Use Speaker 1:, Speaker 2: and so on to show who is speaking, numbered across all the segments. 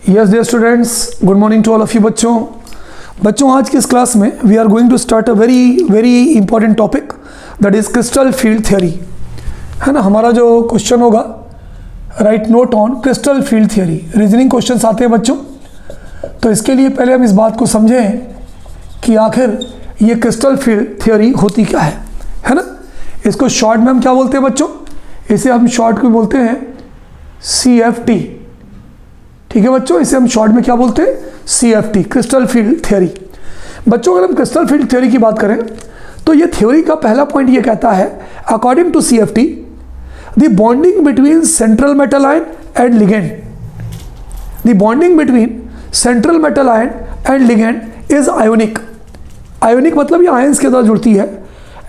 Speaker 1: Yes dear students, good morning to all of you. बच्चों आज की इस क्लास में we are going to start a very important topic that is crystal field theory, है ना। हमारा जो क्वेश्चन होगा, write note on crystal field theory. Reasoning questions आते हैं बच्चों, तो इसके लिए पहले हम इस बात को समझें कि आखिर ये क्रिस्टल फील्ड थ्योरी होती क्या है ना। इसको शॉर्ट में हम क्या बोलते हैं बच्चों? इसे हम शॉर्ट में बोलते हैं CFT। ठीक है बच्चों, इसे हम शॉर्ट में क्या बोलते हैं? CFT, crystal field theory. बच्चों अगर हम क्रिस्टल फील्ड थ्योरी की बात करें तो ये थ्योरी का पहला पॉइंट ये कहता है, according to CFT the bonding between central metal ion and ligand, the bonding between central metal ion and ligand is ionic. Ionic मतलब ये आयंस के द्वारा जुड़ती है,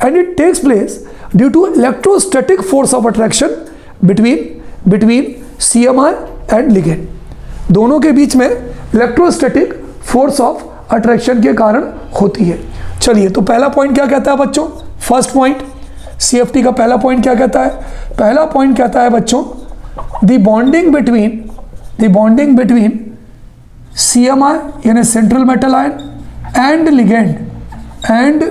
Speaker 1: and it takes place due to electrostatic force of attraction between CMI and ligand. दोनों के बीच में इलेक्ट्रोस्टैटिक फोर्स ऑफ अट्रैक्शन के कारण होती है। चलिए, तो पहला पॉइंट क्या कहता है बच्चों? फर्स्ट पॉइंट CFT का पहला पॉइंट क्या कहता है? पहला पॉइंट कहता है बच्चों, द बॉन्डिंग बिटवीन CMI यानी central metal ion and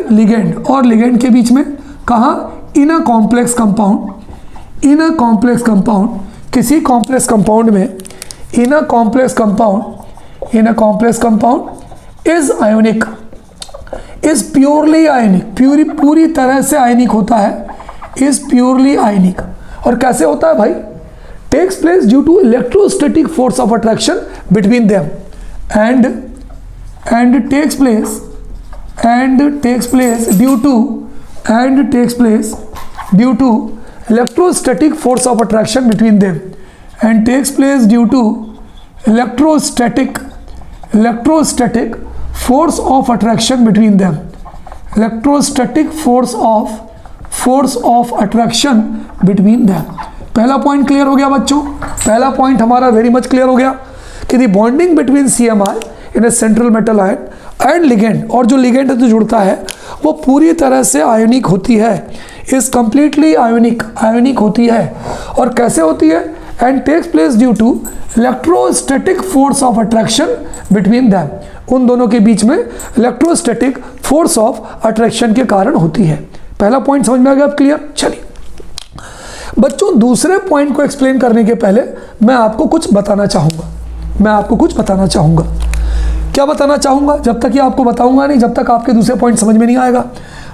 Speaker 1: ligand और लिगेंड के बीच में कहाँ? इन अ कॉम्प्लेक्स कंपाउंड, किसी कॉम्प्लेक्स कंपाउंड में in a complex compound is ionic, is purely ionic, पूरी तरह से आयनिक होता है, इज प्योरली आयनिक। और कैसे होता है भाई? Takes place due to electrostatic force of attraction between them and takes place due to electrostatic force of attraction between them and takes place due to electrostatic force of attraction between them, electrostatic force of attraction between them। पहला point clear हो गया बच्चों? पहला point हमारा very much clear हो गया कि the bonding between CMI in a central metal ion and ligand, और जो लिगेंड जो जुड़ता है वो पूरी तरह से आयोनिक होती है, इज कंप्लीटली आयोनिक होती है। और कैसे होती है? And takes place due to electrostatic force of attraction between them, उन दोनों के बीच में इलेक्ट्रोस्टैटिक फोर्स ऑफ अट्रैक्शन के कारण होती है। पहला पॉइंट समझ में आ गया? अब क्लियर? चलिए बच्चों, दूसरे पॉइंट को एक्सप्लेन करने के पहले मैं आपको कुछ बताना चाहूँगा। क्या बताना चाहूँगा? जब तक ये आपको बताऊँगा नहीं, जब तक आपके दूसरे पॉइंट समझ में नहीं आएगा।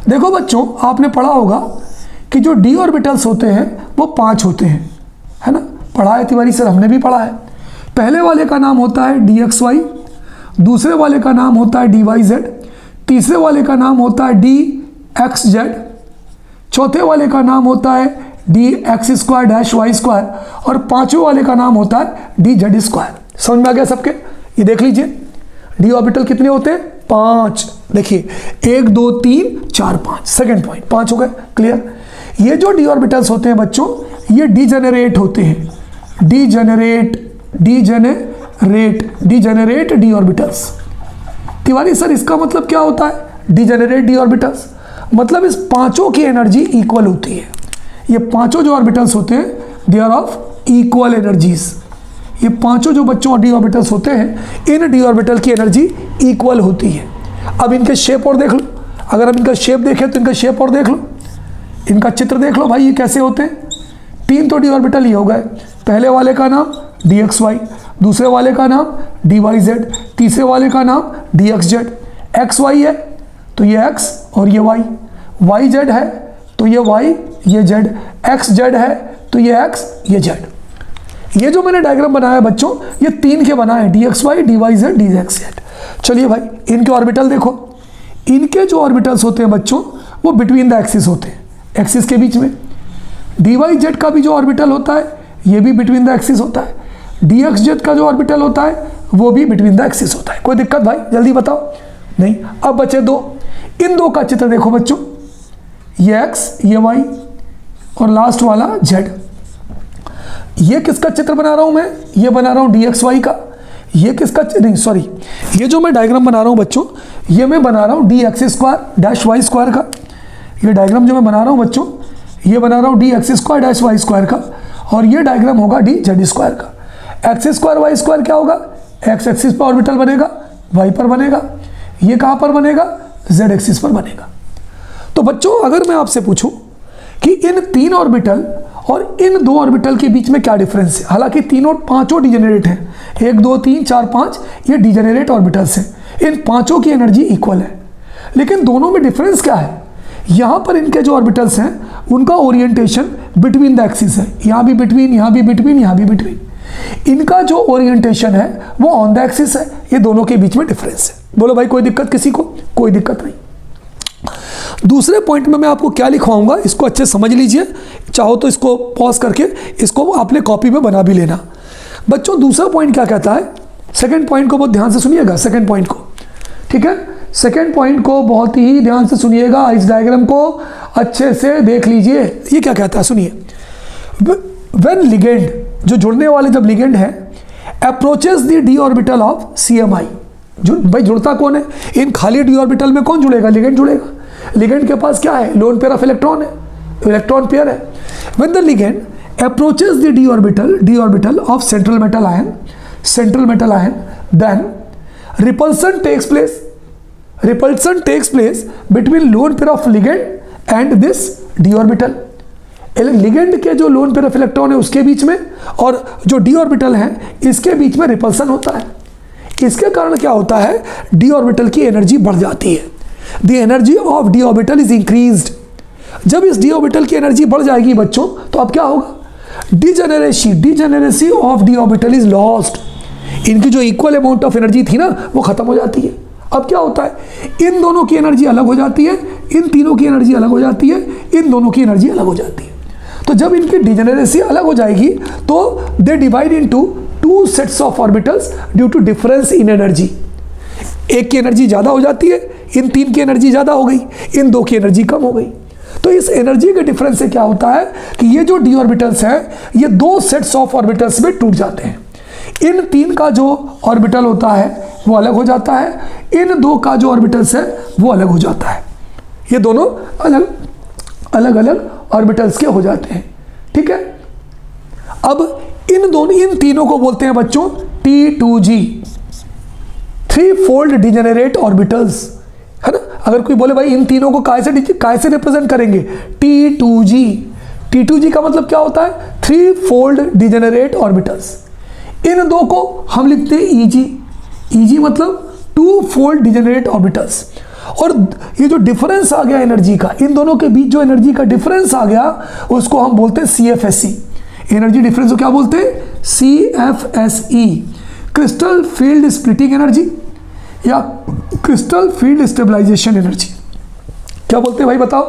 Speaker 1: देखो बच्चों, आपने पढ़ा होगा कि जो d ऑर्बिटल्स होते हैं वो 5 होते हैं, है ना। पढ़ा है तिवारी सर, हमने भी पढ़ा है। पहले वाले का नाम होता है dxy, दूसरे वाले का नाम होता है dyz, तीसरे वाले का नाम होता है dxz, चौथे वाले का नाम होता है dx² y², और पांचवें वाले का नाम होता है dz²। समझ में आ गया सबके? ये देख लीजिए, d ऑर्बिटल कितने होते हैं? 5। देखिए 1 2 3 4 5, सेकेंड पॉइंट 5 हो गए। क्लियर? ये जो d ऑर्बिटल्स होते हैं बच्चों, ये डीजेनरेट होते हैं, degenerate d orbitals. Tiwari sir इसका मतलब क्या होता है? डीजेनरेट d ऑर्बिटल्स मतलब इस पांचों की एनर्जी इक्वल होती है। ये पांचों जो ऑर्बिटल्स होते हैं they are of equal energies. ये पांचों जो बच्चों d ऑर्बिटल्स होते हैं, इन d ऑर्बिटल की एनर्जी इक्वल होती है। अब इनके शेप और देख लो, अगर हम इनका शेप देखें तो इनका शेप और देख लो, इनका चित्र देख लो भाई, ये कैसे होते हैं? 3 तो d ऑर्बिटल ये हो गए। पहले वाले का नाम dxy, दूसरे वाले का नाम dyz, तीसरे वाले का नाम dxz। xy है तो ये x और ये y, yz है तो ये y ये z, xz है तो ये x ये z। ये जो मैंने डायग्राम बनाया है बच्चों, ये 3 के बनाए, dxy dyz dxz। चलिए भाई, इनके ऑर्बिटल देखो। इनके जो ऑर्बिटल्स होते हैं बच्चों वो बिटवीन द एक्सिस होते हैं, एक्सिस के बीच में। dyz का भी जो ऑर्बिटल होता है ये भी बिटवीन द एक्सिस होता है, dxz का जो ऑर्बिटल होता है वो भी बिटवीन द एक्सिस होता है। कोई दिक्कत भाई? जल्दी बताओ। नहीं। अब बचे 2, इन 2 का चित्र देखो बच्चों, ये x ये y और लास्ट वाला z। ये किसका चित्र बना रहा हूं मैं? ये बना रहा हूं dxy का। ये किसका? नहीं सॉरी, ये जो मैं डायग्राम बना रहा हूं बच्चों, ये मैं बना रहा हूं dx² का। ये डायग्राम जो मैं बना रहा हूं बच्चों, ये बना रहा हूं dx² y² का, और ये डायग्राम होगा dz² का। x² y² क्या होगा? एक्स एक्सिस पर ऑर्बिटल बनेगा, वाई पर बनेगा, ये कहाँ पर बनेगा, जेड एक्सिस पर बनेगा। तो बच्चों अगर मैं आपसे पूछूं कि इन 3 ऑर्बिटल और इन 2 ऑर्बिटल के बीच में क्या डिफरेंस है, हालांकि तीनों 5 डिजेनरेट हैं, 1 2 3 4 5 ये डिजेनरेट ऑर्बिटल्स हैं, इन 5 की एनर्जी इक्वल है, लेकिन दोनों में डिफरेंस क्या है, यहाँ पर इनके जो ऑर्बिटल्स हैं उनका ओरिएंटेशन बिटवीन द एक्सिस है, यहाँ भी बिटवीन, यहाँ भी बिटवीन, यहाँ भी बिटवीन, इनका जो ओरिएंटेशन है वो ऑन द एक्सिस है, ये दोनों के बीच में डिफरेंस है। बोलो भाई कोई दिक्कत किसी को? कोई दिक्कत नहीं। दूसरे पॉइंट में मैं आपको क्या लिखवाऊंगा, इसको अच्छे समझ लीजिए, चाहो तो इसको पॉज करके इसको अपने कॉपी में बना भी लेना। बच्चों दूसरा पॉइंट क्या कहता है, सेकंड पॉइंट को बहुत ध्यान से सुनिएगा, सेकंड पॉइंट को, ठीक है, सेकंड पॉइंट को बहुत ही ध्यान से सुनिएगा, इस डायग्राम को अच्छे से देख लीजिए। ये क्या कहता है सुनिए, व्हेन लिगेंड, जो जुड़ने वाले जब लिगेंड है, approaches the D orbital of CMI, जो भाई जुड़ता कौन है, इन खाली डी ऑर्बिटल में कौन जुड़ेगा, लिगेंड जुड़ेगा। लिगेंड के पास क्या है, लोन पेयर ऑफ इलेक्ट्रॉन है, इलेक्ट्रॉन पेयर है। When the ligand approaches the D orbital of central metal ion, then repulsion takes place between lone pair of ligand and this d orbital। Ligand के जो loan pair of electron है उसके बीच में और जो D orbital है इसके बीच में रिपल्सन होता है। इसके कारण क्या होता है, डी ऑर्बिटल की एनर्जी बढ़ जाती है, the energy of D orbital is increased. जब इस डी ऑर्बिटल की एनर्जी बढ़ जाएगी बच्चों तो अब क्या होगा, degeneracy of D orbital is lost. इनकी जो इक्वल अमाउंट ऑफ एनर्जी थी ना वो खत्म हो जाती है। अब क्या होता है, इन दोनों की एनर्जी अलग हो जाती है, इन तीनों की एनर्जी अलग हो जाती है, इन दोनों की एनर्जी अलग हो जाती है। तो जब इनकी डिजेनरेसी अलग हो जाएगी तो they divide into 2 sets of orbitals due to difference in energy. एक की एनर्जी ज़्यादा हो जाती है, इन 3 की एनर्जी ज़्यादा हो गई, इन 2 की एनर्जी कम हो गई। तो इस एनर्जी के डिफरेंस से क्या होता है कि ये जो डी ऑर्बिटल्स हैं ये 2 सेट्स ऑफ ऑर्बिटल्स में टूट जाते हैं। इन 3 का जो ऑर्बिटल होता है वो अलग हो जाता है, इन 2 का जो ऑर्बिटल्स है वो अलग हो जाता है। ये दोनों अलग ऑर्बिटल्स के हो जाते हैं, ठीक है। अब इन तीनों को बोलते हैं बच्चों T2G, 3 फोल्ड डिजेनरेट ऑर्बिटल्स, है ना। अगर कोई बोले भाई इन तीनों को काय से रिप्रेजेंट करेंगे, T2G का मतलब क्या होता है, 3 फोल्ड डिजेनरेट ऑर्बिटल्स। इन 2 को हम लिखते हैं EG मतलब 2 फोल्ड डिजेनरेट ऑर्बिटल्स। और ये जो डिफरेंस आ गया एनर्जी का, इन दोनों के बीच जो एनर्जी का डिफरेंस आ गया उसको हम बोलते हैं CFSE। एनर्जी डिफरेंस को क्या बोलते हैं, CFSE, crystal field splitting energy या क्रिस्टल फील्ड स्टेबलाइजेशन एनर्जी। क्या बोलते हैं भाई बताओ,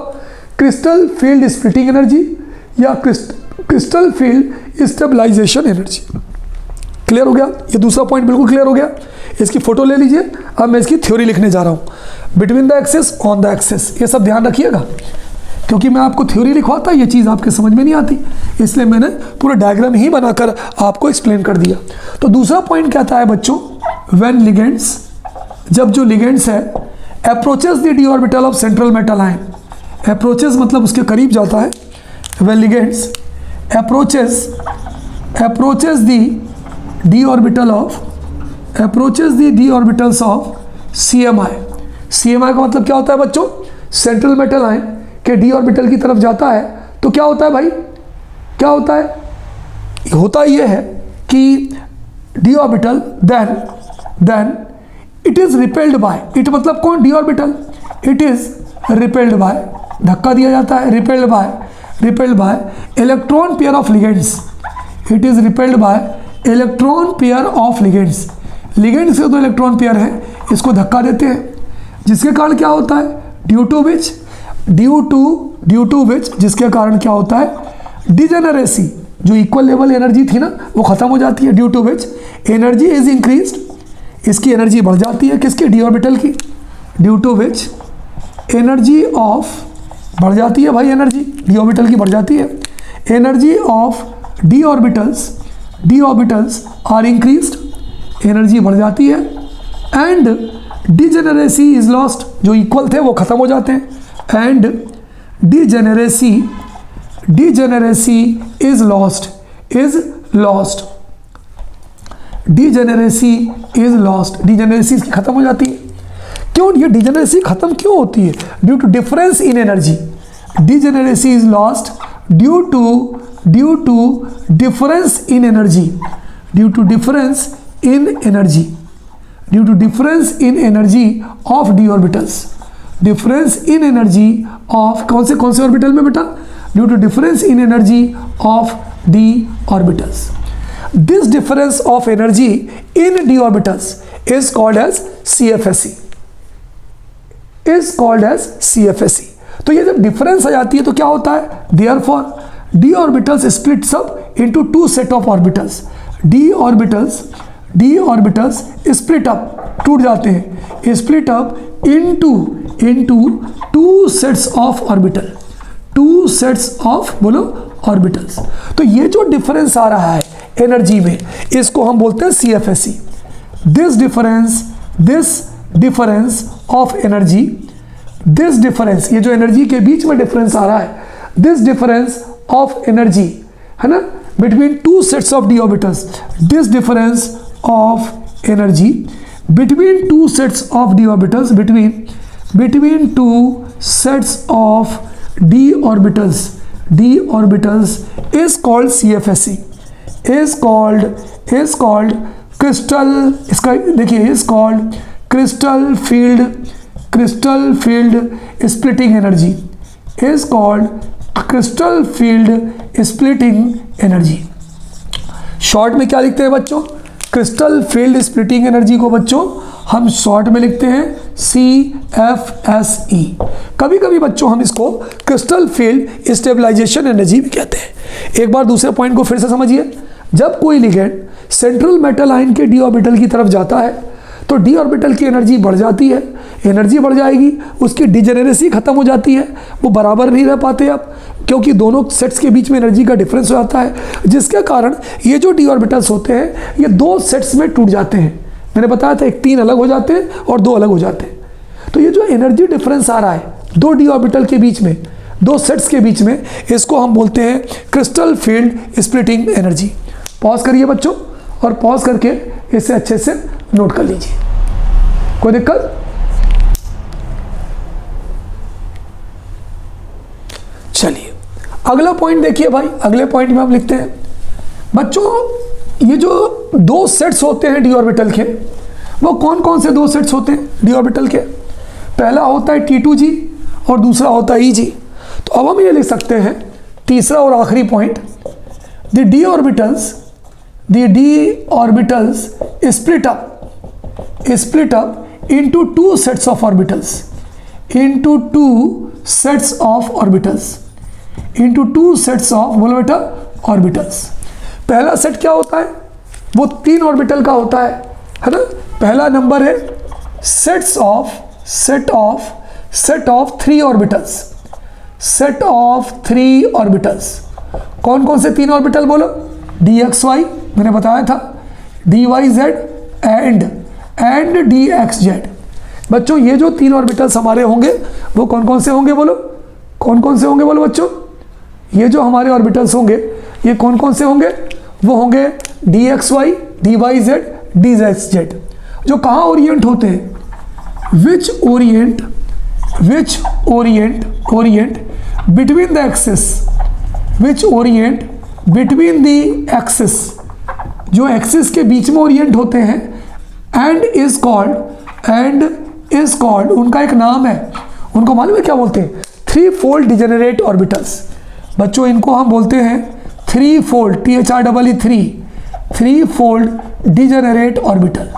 Speaker 1: क्रिस्टल फील्ड स्प्लिटिंग एनर्जी या crystal field stabilisation energy. Clear हो गया, ये दूसरा पॉइंट बिल्कुल क्लियर हो गया। इसकी फोटो ले लीजिए। अब मैं इसकी थ्योरी लिखने जा रहा हूँ, between the axis, on the axis, ये सब ध्यान रखिएगा क्योंकि मैं आपको थ्योरी लिखवाता ये चीज़ आपके समझ में नहीं आती, इसलिए मैंने पूरा डायग्राम ही बनाकर आपको एक्सप्लेन कर दिया। तो दूसरा पॉइंट कहता है बच्चों, व्हेन लिगेंड्स, जब जो लिगेंड्स है approaches the D orbital of central metal ion, approaches मतलब उसके करीब जाता है, when ligands approaches the D orbitals of CMI का मतलब क्या होता है बच्चों, सेंट्रल मेटल आयन के डी ऑर्बिटल की तरफ जाता है तो क्या होता है भाई, क्या होता है, होता ये है कि D orbital then it is repelled by, it मतलब कौन, D orbital, it is repelled by, धक्का दिया जाता है, repelled by electron pair of ligands, it is repelled by electron pair of ligands. Ligand से 2 इलेक्ट्रॉन पेयर है, इसको धक्का देते हैं, जिसके कारण क्या होता है, ड्यू टू विच जिसके कारण क्या होता है, डिजेनरेसी, जो इक्वल लेवल एनर्जी थी ना वो खत्म हो जाती है, due to which energy is increased, इसकी एनर्जी बढ़ जाती है, किसकी, डी ऑर्बिटल की, due to which energy of, बढ़ जाती है भाई एनर्जी, डी ऑर्बिटल की बढ़ जाती है, energy of d orbitals are increased, energy बढ़ जाती है, एंड डिजेनरेसी इज लॉस्ट, जो इक्वल थे वो खत्म हो जाते हैं, and degeneracy is lost, degeneracy is lost, degeneracy इसकी खत्म हो जाती है। क्यों ये डीजेनरेसी खत्म क्यों होती है? Due to difference in energy, degeneracy is lost due to difference in energy, due to difference in energy, due to difference in energy of d orbitals, difference in energy of कौन से orbital में बेटा? Due to difference in energy of d orbitals. This difference of energy in d orbitals is called as CFSE, is called as CFSE। तो ये जब difference आ जाती है तो क्या होता है? Therefore D orbitals splits up into two set of orbitals, D orbitals split up, टूट जाते हैं, split up into two sets of orbital, two sets of बोलो ऑर्बिटल्स। तो ये जो डिफरेंस आ रहा है एनर्जी में, इसको हम बोलते हैं CFSE। This difference of energy, this difference, ये जो एनर्जी के बीच में डिफरेंस आ रहा है, दिस डिफरेंस ऑफ एनर्जी है ना, between two sets of d orbitals, this difference of energy between two sets of d orbitals, between two sets of d orbitals is called CFSE, is called crystal, इसका देखिए is called crystal field splitting energy, is called crystal field splitting energy। Short में क्या लिखते हैं बच्चों? Crystal field splitting energy को बच्चों हम शॉर्ट में लिखते हैं CFSE। कभी कभी बच्चों हम इसको क्रिस्टल फील्ड स्टेबलाइजेशन एनर्जी भी कहते हैं। एक बार दूसरे पॉइंट को फिर से समझिए। जब कोई लिगेंड सेंट्रल मेटल आयन के डी ऑर्बिटल की तरफ जाता है तो डी ऑर्बिटल की एनर्जी बढ़ जाती है, एनर्जी बढ़ जाएगी, उसकी डिजेनरेसी खत्म हो जाती है, वो बराबर नहीं रह पाते अब, क्योंकि दोनों सेट्स के बीच में एनर्जी का डिफरेंस हो जाता है, जिसके कारण ये जो डी ऑर्बिटल्स होते हैं ये दो सेट्स में टूट जाते हैं। मैंने बताया था, एक 3 अलग हो जाते हैं और 2 अलग हो जाते हैं। तो ये जो एनर्जी डिफरेंस आ रहा है दो डी ऑर्बिटल के बीच में, दो सेट्स के बीच में, इसको हम बोलते हैं crystal field splitting energy. Pause करिए बच्चों, और पॉज करके इसे अच्छे से नोट कर लीजिए। कोई दिक्कत? चलिए अगला पॉइंट देखिए भाई। अगले पॉइंट में हम लिखते हैं बच्चों, ये जो दो सेट्स होते हैं डी ऑर्बिटल के, वो कौन कौन से दो सेट्स होते हैं डी ऑर्बिटल के? पहला होता है T2G और दूसरा होता है EG। तो अब हम ये लिख सकते हैं तीसरा और आखिरी point, the D orbitals split up into two sets of orbitals, into two sets of बोलो बेटा ऑर्बिटल्स। पहला सेट क्या होता है? वो 3 ऑर्बिटल का होता है ना। पहला नंबर है सेट ऑफ 3 ऑर्बिटल्स। कौन कौन से 3 ऑर्बिटल बोलो? DXY मैंने बताया था, DYZ एंड DXZ। बच्चों ये जो 3 ऑर्बिटल्स हमारे होंगे वो कौन कौन से होंगे बोलो? कौन कौन से होंगे बोलो बच्चों? ये जो हमारे ऑर्बिटल्स होंगे ये कौन कौन से होंगे? वो होंगे DXY, DYZ, DZZ। जो कहाँ ओरिएंट होते हैं? Which orient between the axis, which orient between the axis, जो एक्सिस के बीच में ओरिएंट होते हैं, एंड इज कॉल्ड उनका एक नाम है, उनको मालूम है क्या बोलते हैं? 3-fold degenerate orbitals. बच्चों इनको हम बोलते हैं 3-fold, three-fold degenerate orbital,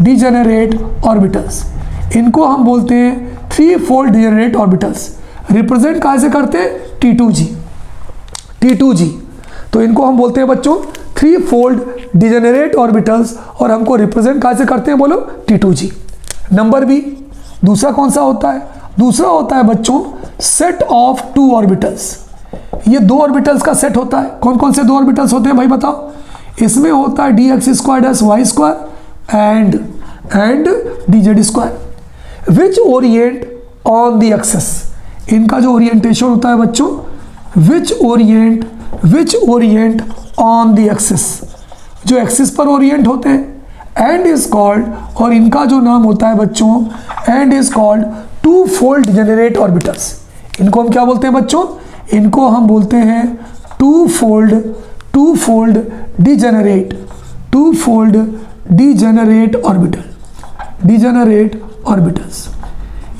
Speaker 1: degenerate orbitals. इनको हम बोलते हैं 3-fold डिजेनरेट ऑर्बिटल्स। रिप्रेजेंट कहाँ से करते हैं? T2G। तो इनको हम बोलते हैं बच्चों 3-fold डिजेनरेट ऑर्बिटल्स, और हमको रिप्रेजेंट कहाँ से करते हैं बोलो? T2G। नंबर बी, दूसरा कौन सा होता है? दूसरा होता है बच्चों सेट ऑफ 2 ऑर्बिटल्स। ये 2 ऑर्बिटल्स का सेट होता है। कौन कौन से 2 ऑर्बिटल्स होते हैं भाई बताओ? इसमें होता है dx² and dz², which orient on the axis. इनका जो ओरिएंटेशन होता है बच्चों, which orient which orient on the axis, जो एक्सिस पर ओरिएंट होते हैं। एंड इज कॉल्ड, और इनका जो नाम होता है बच्चों, and is called two fold degenerate orbitals. इनको हम क्या बोलते हैं बच्चों? इनको हम बोलते हैं टू फोल्ड डिजेनरेट ऑर्बिटल्स।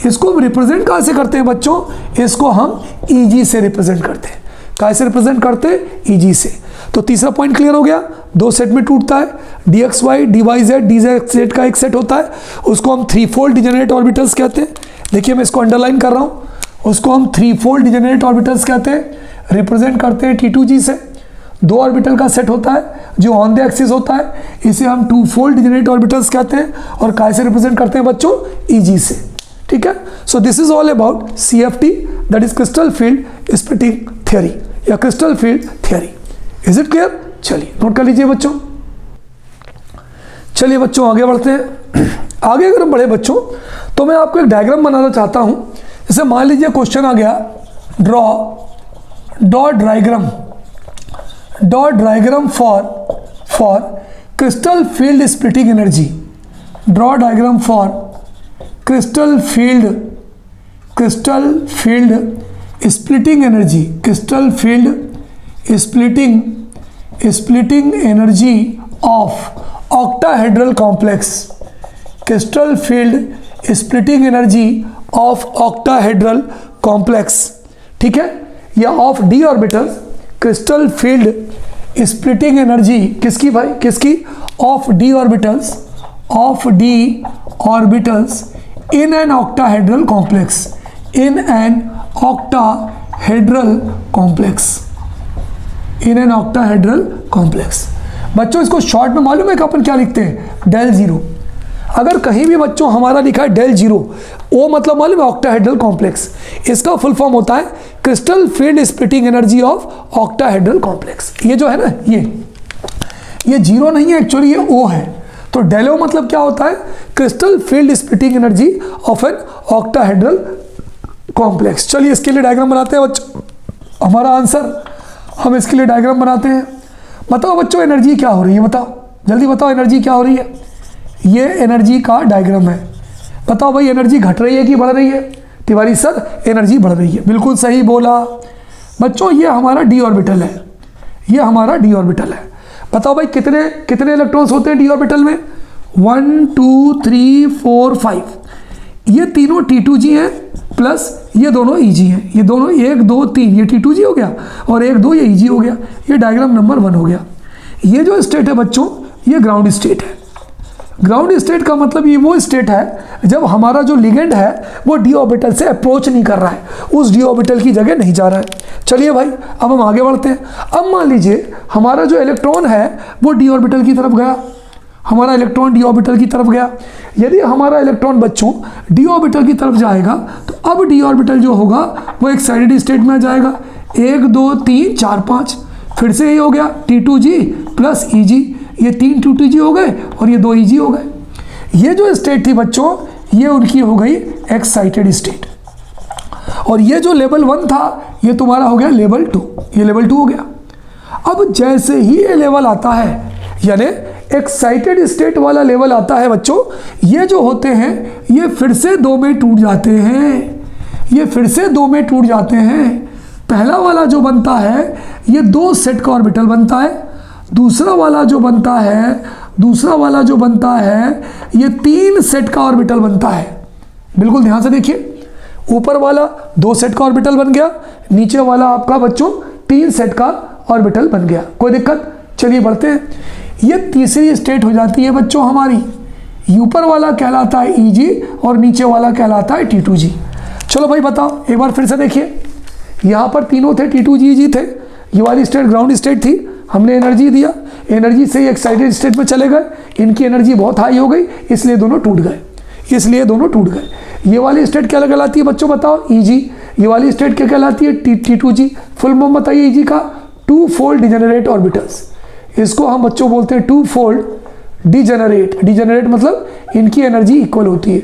Speaker 1: इसको हम रिप्रेजेंट कहाँ से करते हैं बच्चों? इसको हम ईजी से रिप्रेजेंट करते हैं। कहाँ से रिप्रेजेंट करते हैं? ईजी से। तो तीसरा पॉइंट क्लियर हो गया। दो सेट में टूटता है, dxy dyz dz का एक सेट होता है, उसको हम थ्री फोल्ड डिजेनरेट ऑर्बिटल्स कहते हैं। देखिए मैं इसको अंडरलाइन कर रहा हूँ, उसको हम थ्री फोल्ड डिजेनरेट ऑर्बिटल्स कहते हैं। रिप्रेजेंट करते हैं T2G से। दो ऑर्बिटल का सेट होता है जो ऑन द एक्सिस होता है, इसे हम टू फोल्ड डिजेनरेट ऑर्बिटल्स कहते हैं। और काय से रिप्रेजेंट करते हैं बच्चों? ईजी से। ठीक है। So this is all about CFT, that is crystal field splitting theory या crystal field theory. Is it clear? चलिए नोट कर लीजिए बच्चों। चलिए बच्चों आगे बढ़ते हैं। आगे अगर हम बढ़े बच्चों तो मैं आपको एक डायग्राम बनाना चाहता हूं। जैसे मान लीजिए क्वेश्चन आ गया, draw diagram for crystal field splitting energy. Draw diagram for crystal field splitting energy, splitting energy of octahedral complex. Crystal field splitting energy of octahedral complex. ठीक है, या of d orbitals. Crystal field splitting energy किसकी भाई? किसकी? Of d orbitals in an octahedral complex। बच्चों इसको short में मालूम है कि अपन क्या लिखते हैं? Del zero. अगर कहीं भी बच्चों हमारा लिखा है डेल जीरो, वो मतलब मालूम है? Octahedral complex. इसका फुल फॉर्म होता है crystal field splitting energy of octahedral complex. ये जो है ना, ये जीरो नहीं है एक्चुअली, ये ओ है। तो डेलो मतलब क्या होता है? Crystal field splitting energy of an octahedral complex. चलिए इसके लिए डायग्राम बनाते हैं बच्चों। हमारा आंसर, हम इसके लिए डायग्राम बनाते हैं। बताओ बच्चों एनर्जी क्या हो रही है? बताओ जल्दी बताओ, एनर्जी क्या हो रही है? ये एनर्जी का डायग्राम है। बताओ भाई एनर्जी घट रही है कि बढ़ रही है? तिवारी सर एनर्जी बढ़ रही है। बिल्कुल सही बोला बच्चों। ये हमारा डी ऑर्बिटल है, ये हमारा डी ऑर्बिटल है। बताओ भाई कितने इलेक्ट्रॉन्स होते हैं डी ऑर्बिटल में? 1 2 3 4 5। ये तीनों T2G हैं प्लस ये दोनों EG हैं। ये दोनों 1 2 3, ये T2G हो गया और 1 2 ये EG हो गया। ये डायग्राम नंबर 1 हो गया। ये जो स्टेट है बच्चों, ये ग्राउंड स्टेट है। ग्राउंड स्टेट का मतलब ये वो स्टेट है जब हमारा जो लिगेंड है वो डी ऑर्बिटल से अप्रोच नहीं कर रहा है, उस डी ऑर्बिटल की जगह नहीं जा रहा है। चलिए भाई अब हम आगे बढ़ते हैं। अब मान लीजिए हमारा जो इलेक्ट्रॉन है वो डी ऑर्बिटल की तरफ गया। हमारा इलेक्ट्रॉन डी ऑर्बिटल की तरफ गया। यदि हमारा इलेक्ट्रॉन बच्चों डी ऑर्बिटल की तरफ जाएगा तो अब डी ऑर्बिटल जो होगा वो एक्साइटेड स्टेट में जाएगा। 1 2 3 4 5, फिर से ये हो गया T2G प्लस EG। ये 3 T2G हो गए और ये 2 EG हो गए। ये जो स्टेट थी बच्चों, ये उनकी हो गई एक्साइटेड स्टेट। और ये जो लेवल 1 था ये तुम्हारा हो गया लेवल 2। ये लेवल 2 हो गया। अब जैसे ही ये लेवल आता है, यानी एक्साइटेड स्टेट वाला लेवल आता है बच्चों, ये जो होते हैं ये फिर से 2 में टूट जाते हैं। ये फिर से 2 में टूट जाते हैं। पहला वाला जो बनता है ये 2 सेट का ऑर्बिटल बनता है। दूसरा वाला जो बनता है ये 3 सेट का ऑर्बिटल बनता है। बिल्कुल ध्यान से देखिए, ऊपर वाला 2 सेट का ऑर्बिटल बन गया, नीचे वाला आपका बच्चों 3 सेट का ऑर्बिटल बन गया। कोई दिक्कत? चलिए बढ़ते हैं। ये तीसरी स्टेट हो जाती है बच्चों हमारी। ऊपर वाला कहलाता है EG और नीचे वाला कहलाता है T2G। चलो भाई बताओ एक बार फिर से देखिए। यहाँ पर तीनों थे, T2G EG थे। ये वाली स्टेट ग्राउंड स्टेट थी। हमने एनर्जी दिया, एनर्जी से ही एक्साइटेड स्टेट में चले गए। इनकी एनर्जी बहुत हाई हो गई, इसलिए दोनों टूट गए। ये वाली स्टेट क्या कहलाती है बच्चों बताओ? EG। ये वाली स्टेट क्या कहलाती है? T2G। फुल फॉर्म बताइए EG का? Two fold degenerate orbitals. इसको हम बच्चों बोलते हैं टू फोल्ड डिजेनरेट मतलब इनकी एनर्जी इक्वल होती है।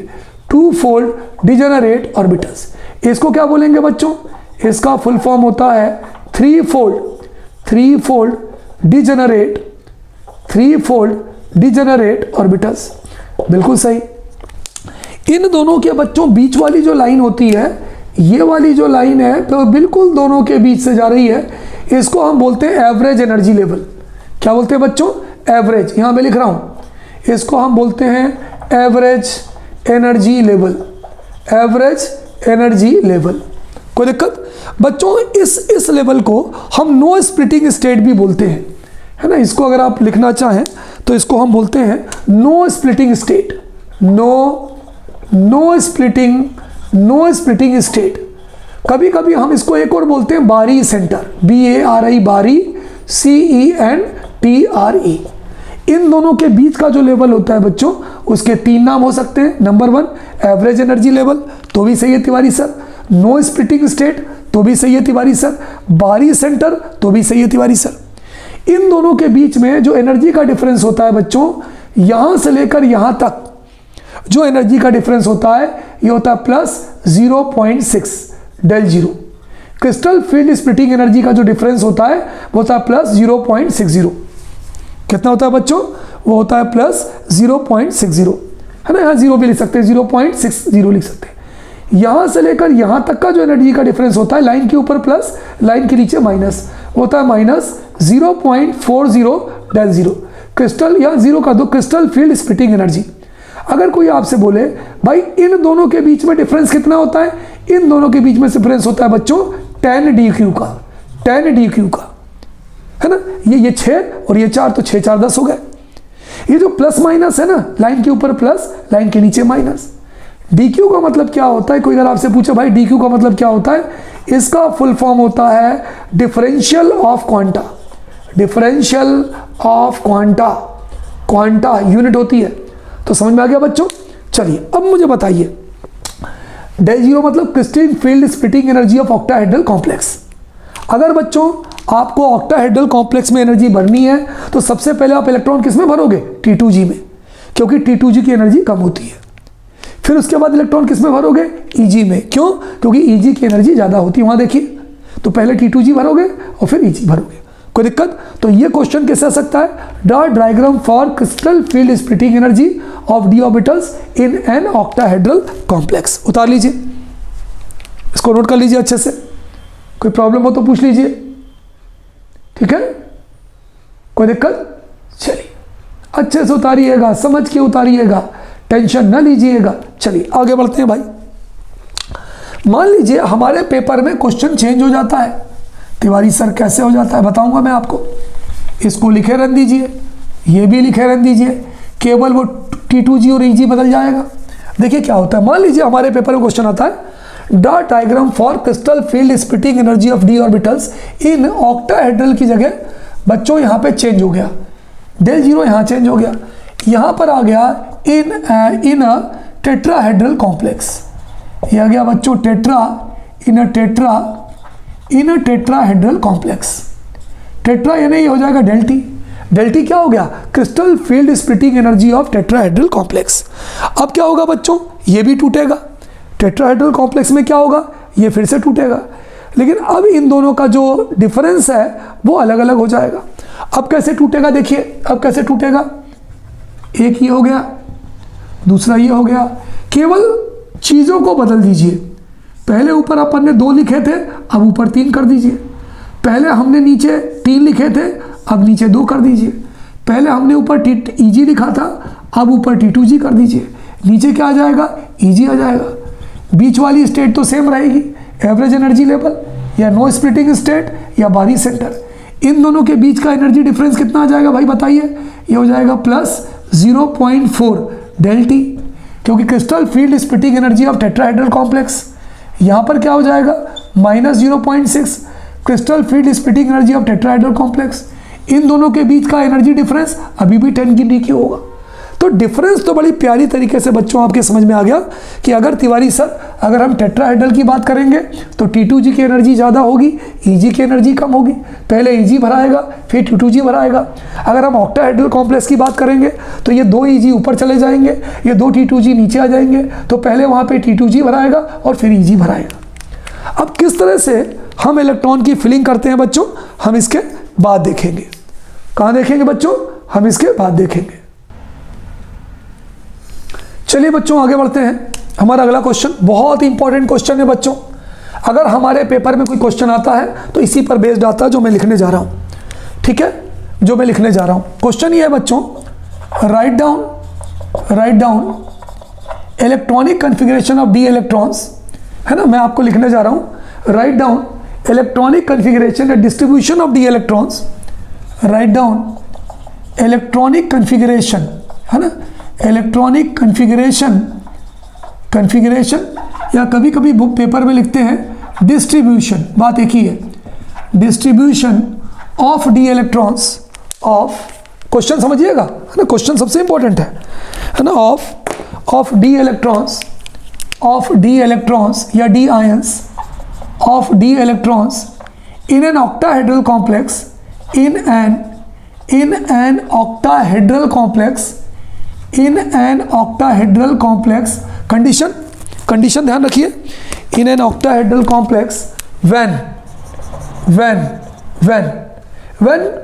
Speaker 1: Two fold degenerate orbitals. इसको क्या बोलेंगे बच्चों? इसका फुल फॉर्म होता है थ्री 3 फोल्ड डिजेनरेट ऑर्बिटल्स। बिल्कुल सही। इन दोनों के बच्चों बीच वाली जो लाइन होती है, ये वाली जो लाइन है तो बिल्कुल दोनों के बीच से जा रही है, इसको हम बोलते हैं एवरेज एनर्जी लेवल। क्या बोलते हैं बच्चों? एवरेज। यहां मैं लिख रहा हूं, इसको हम बोलते हैं average energy level. Average energy level. कोई दिक्कत? बच्चों इस लेवल को हम नो स्प्लिटिंग स्टेट भी बोलते हैं, है ना। इसको अगर आप लिखना चाहें तो इसको हम बोलते हैं no splitting state. No splitting state. कभी कभी हम इसको एक और बोलते हैं barycentre. BARI bary, CENTRE। इन दोनों के बीच का जो लेवल होता है बच्चों, उसके 3 नाम हो सकते हैं। नंबर 1 एवरेज एनर्जी लेवल, तो भी सही है Tiwari sir. No splitting state, तो भी सही है तिवारी सर। बारी सेंटर, तो भी सही है तिवारी सर। इन दोनों के बीच में जो एनर्जी का डिफरेंस होता है बच्चों, यहां से लेकर यहां तक जो एनर्जी का डिफरेंस होता है, ये होता है +0.6 del 0। Crystal field splitting energy का जो डिफरेंस होता है वो होता है +0.60। कितना होता है बच्चों? वो होता है +0.60, है ना। यहाँ 0 भी लिख सकते हैं, 0.60 लिख सकते हैं। यहां से लेकर यहां तक का जो एनर्जी का डिफरेंस होता है, लाइन के ऊपर प्लस, लाइन के नीचे माइनस, होता है -0.40 del 0। क्रिस्टल, या 0 का दो, क्रिस्टल फील्ड स्प्लिटिंग एनर्जी। अगर कोई आपसे बोले भाई इन दोनों के बीच में डिफरेंस कितना होता है, इन दोनों के बीच में डिफरेंस होता है बच्चों 10 dQ का, 10 dQ का, है ना। ये 6 और ये 4, तो 6 4 10 हो गए। ये जो प्लस माइनस है ना, लाइन के ऊपर प्लस, लाइन के नीचे माइनस। dQ का मतलब क्या होता है? कोई अगर आपसे पूछे भाई dQ का मतलब क्या होता है, इसका फुल फॉर्म होता है differential of quanta. Differential of quanta, quanta unit होती है। तो समझ में आ गया बच्चों? चलिए अब मुझे बताइए, del 0 मतलब crystal field splitting energy of octahedral complex. अगर बच्चों आपको ऑक्टाहेड्रल कॉम्प्लेक्स में एनर्जी भरनी है तो सबसे पहले आप इलेक्ट्रॉन किस में भरोगे? T2G में, क्योंकि T2G की एनर्जी कम होती है। फिर उसके बाद इलेक्ट्रॉन किस में भरोगे? EG में। क्यों? क्योंकि EG की एनर्जी ज़्यादा होती है। वहाँ देखिए, तो पहले T2G भरोगे और फिर EG भरोगे। कोई दिक्कत? तो ये क्वेश्चन कैसे आ सकता है? Draw diagram for crystal field splitting energy of d orbitals in an octahedral complex. उतार लीजिए, इसको नोट कर लीजिए अच्छे से। कोई प्रॉब्लम हो तो पूछ लीजिए, ठीक है? कोई दिक्कत? चलिए अच्छे से उतारिएगा, समझ के उतारिएगा, टेंशन न लीजिएगा। चलिए आगे बढ़ते हैं भाई। मान लीजिए हमारे पेपर में क्वेश्चन चेंज हो जाता है। तिवारी सर कैसे हो जाता है बताऊंगा मैं आपको। इसको लिखे रहने दीजिए, ये भी लिखे रहने दीजिए, केवल वो T2G और EG बदल जाएगा। देखिए क्या होता है। मान लीजिए हमारे पेपर में क्वेश्चन आता है, draw diagram for crystal field splitting energy of d orbitals in octahedral की जगह बच्चों यहाँ पे चेंज हो गया, del 0 यहाँ चेंज हो गया, यहाँ पर आ गया इन अ टेट्राहेड्रल कॉम्प्लेक्स। ये आ गया बच्चों इन अ टेट्राहेड्रल कॉम्प्लेक्स। टेट्रा यानी ये हो जाएगा del T। del T क्या हो गया? Crystal field splitting energy of tetrahedral complex. अब क्या होगा बच्चों? ये भी टूटेगा। टेट्राहेड्रल कॉम्प्लेक्स में क्या होगा? ये फिर से टूटेगा। लेकिन अब इन दोनों का जो डिफरेंस है वो अलग अलग हो जाएगा। अब कैसे टूटेगा? देखिए अब कैसे टूटेगा। एक ये हो गया, दूसरा ये हो गया। केवल चीज़ों को बदल दीजिए। पहले ऊपर अपन ने 2 लिखे थे, अब ऊपर 3 कर दीजिए। पहले हमने नीचे 3 लिखे थे, अब नीचे 2 कर दीजिए। पहले हमने ऊपर EG लिखा था, अब ऊपर T2G कर दीजिए। नीचे क्या आ जाएगा? EG आ जाएगा। बीच वाली स्टेट तो सेम रहेगी, एवरेज एनर्जी लेवल या नो स्प्लिटिंग स्टेट या बारी सेंटर। इन दोनों के बीच का एनर्जी डिफरेंस कितना आ जाएगा भाई बताइए? ये हो जाएगा +0.4 del T, क्योंकि crystal field splitting energy of tetrahedral complex. यहाँ पर क्या हो जाएगा? -0.6 crystal field splitting energy of tetrahedral complex. इन दोनों के बीच का एनर्जी डिफरेंस अभी भी 10 की dQ होगा। तो डिफरेंस तो बड़ी प्यारी तरीके से बच्चों आपके समझ में आ गया कि अगर तिवारी सर अगर हम टेट्राहेड्रल की बात करेंगे तो T2G की एनर्जी ज़्यादा होगी, EG की एनर्जी कम होगी। पहले EG भराएगा फिर T2G भराएगा। अगर हम ऑक्टाहेड्रल कॉम्प्लेक्स की बात करेंगे तो ये 2 EG ऊपर चले जाएंगे, ये 2 T2G नीचे आ जाएंगे। तो पहले वहाँ पर T2G भराएगा और फिर EG भराएगा। अब किस तरह से हम इलेक्ट्रॉन की फिलिंग करते हैं बच्चों, हम इसके बाद देखेंगे। कहाँ देखेंगे बच्चों? हम इसके बाद देखेंगे। चलिए बच्चों आगे बढ़ते हैं। हमारा अगला क्वेश्चन बहुत ही इंपॉर्टेंट क्वेश्चन है बच्चों। अगर हमारे पेपर में कोई क्वेश्चन आता है तो इसी पर बेस्ड आता है जो मैं लिखने जा रहा हूँ, ठीक है, जो मैं लिखने जा रहा हूँ। क्वेश्चन ये है बच्चों, write down electronic configuration of D electrons, है ना, मैं आपको लिखने जा रहा हूँ। Right down electronic configuration and distribution of D electrons. Right down electronic configuration, है ना, इलेक्ट्रॉनिक कन्फिग्रेशन या कभी कभी बुक पेपर में लिखते हैं डिस्ट्रीब्यूशन, बात एक ही है, distribution of D electrons of, question समझिएगा, है ना, क्वेश्चन सबसे इंपॉर्टेंट है ना, ऑफ डी इलेक्ट्रॉन्स या d ions of D electrons in an octahedral complex, in an octahedral complex, condition ध्यान रखिए, in an octahedral complex when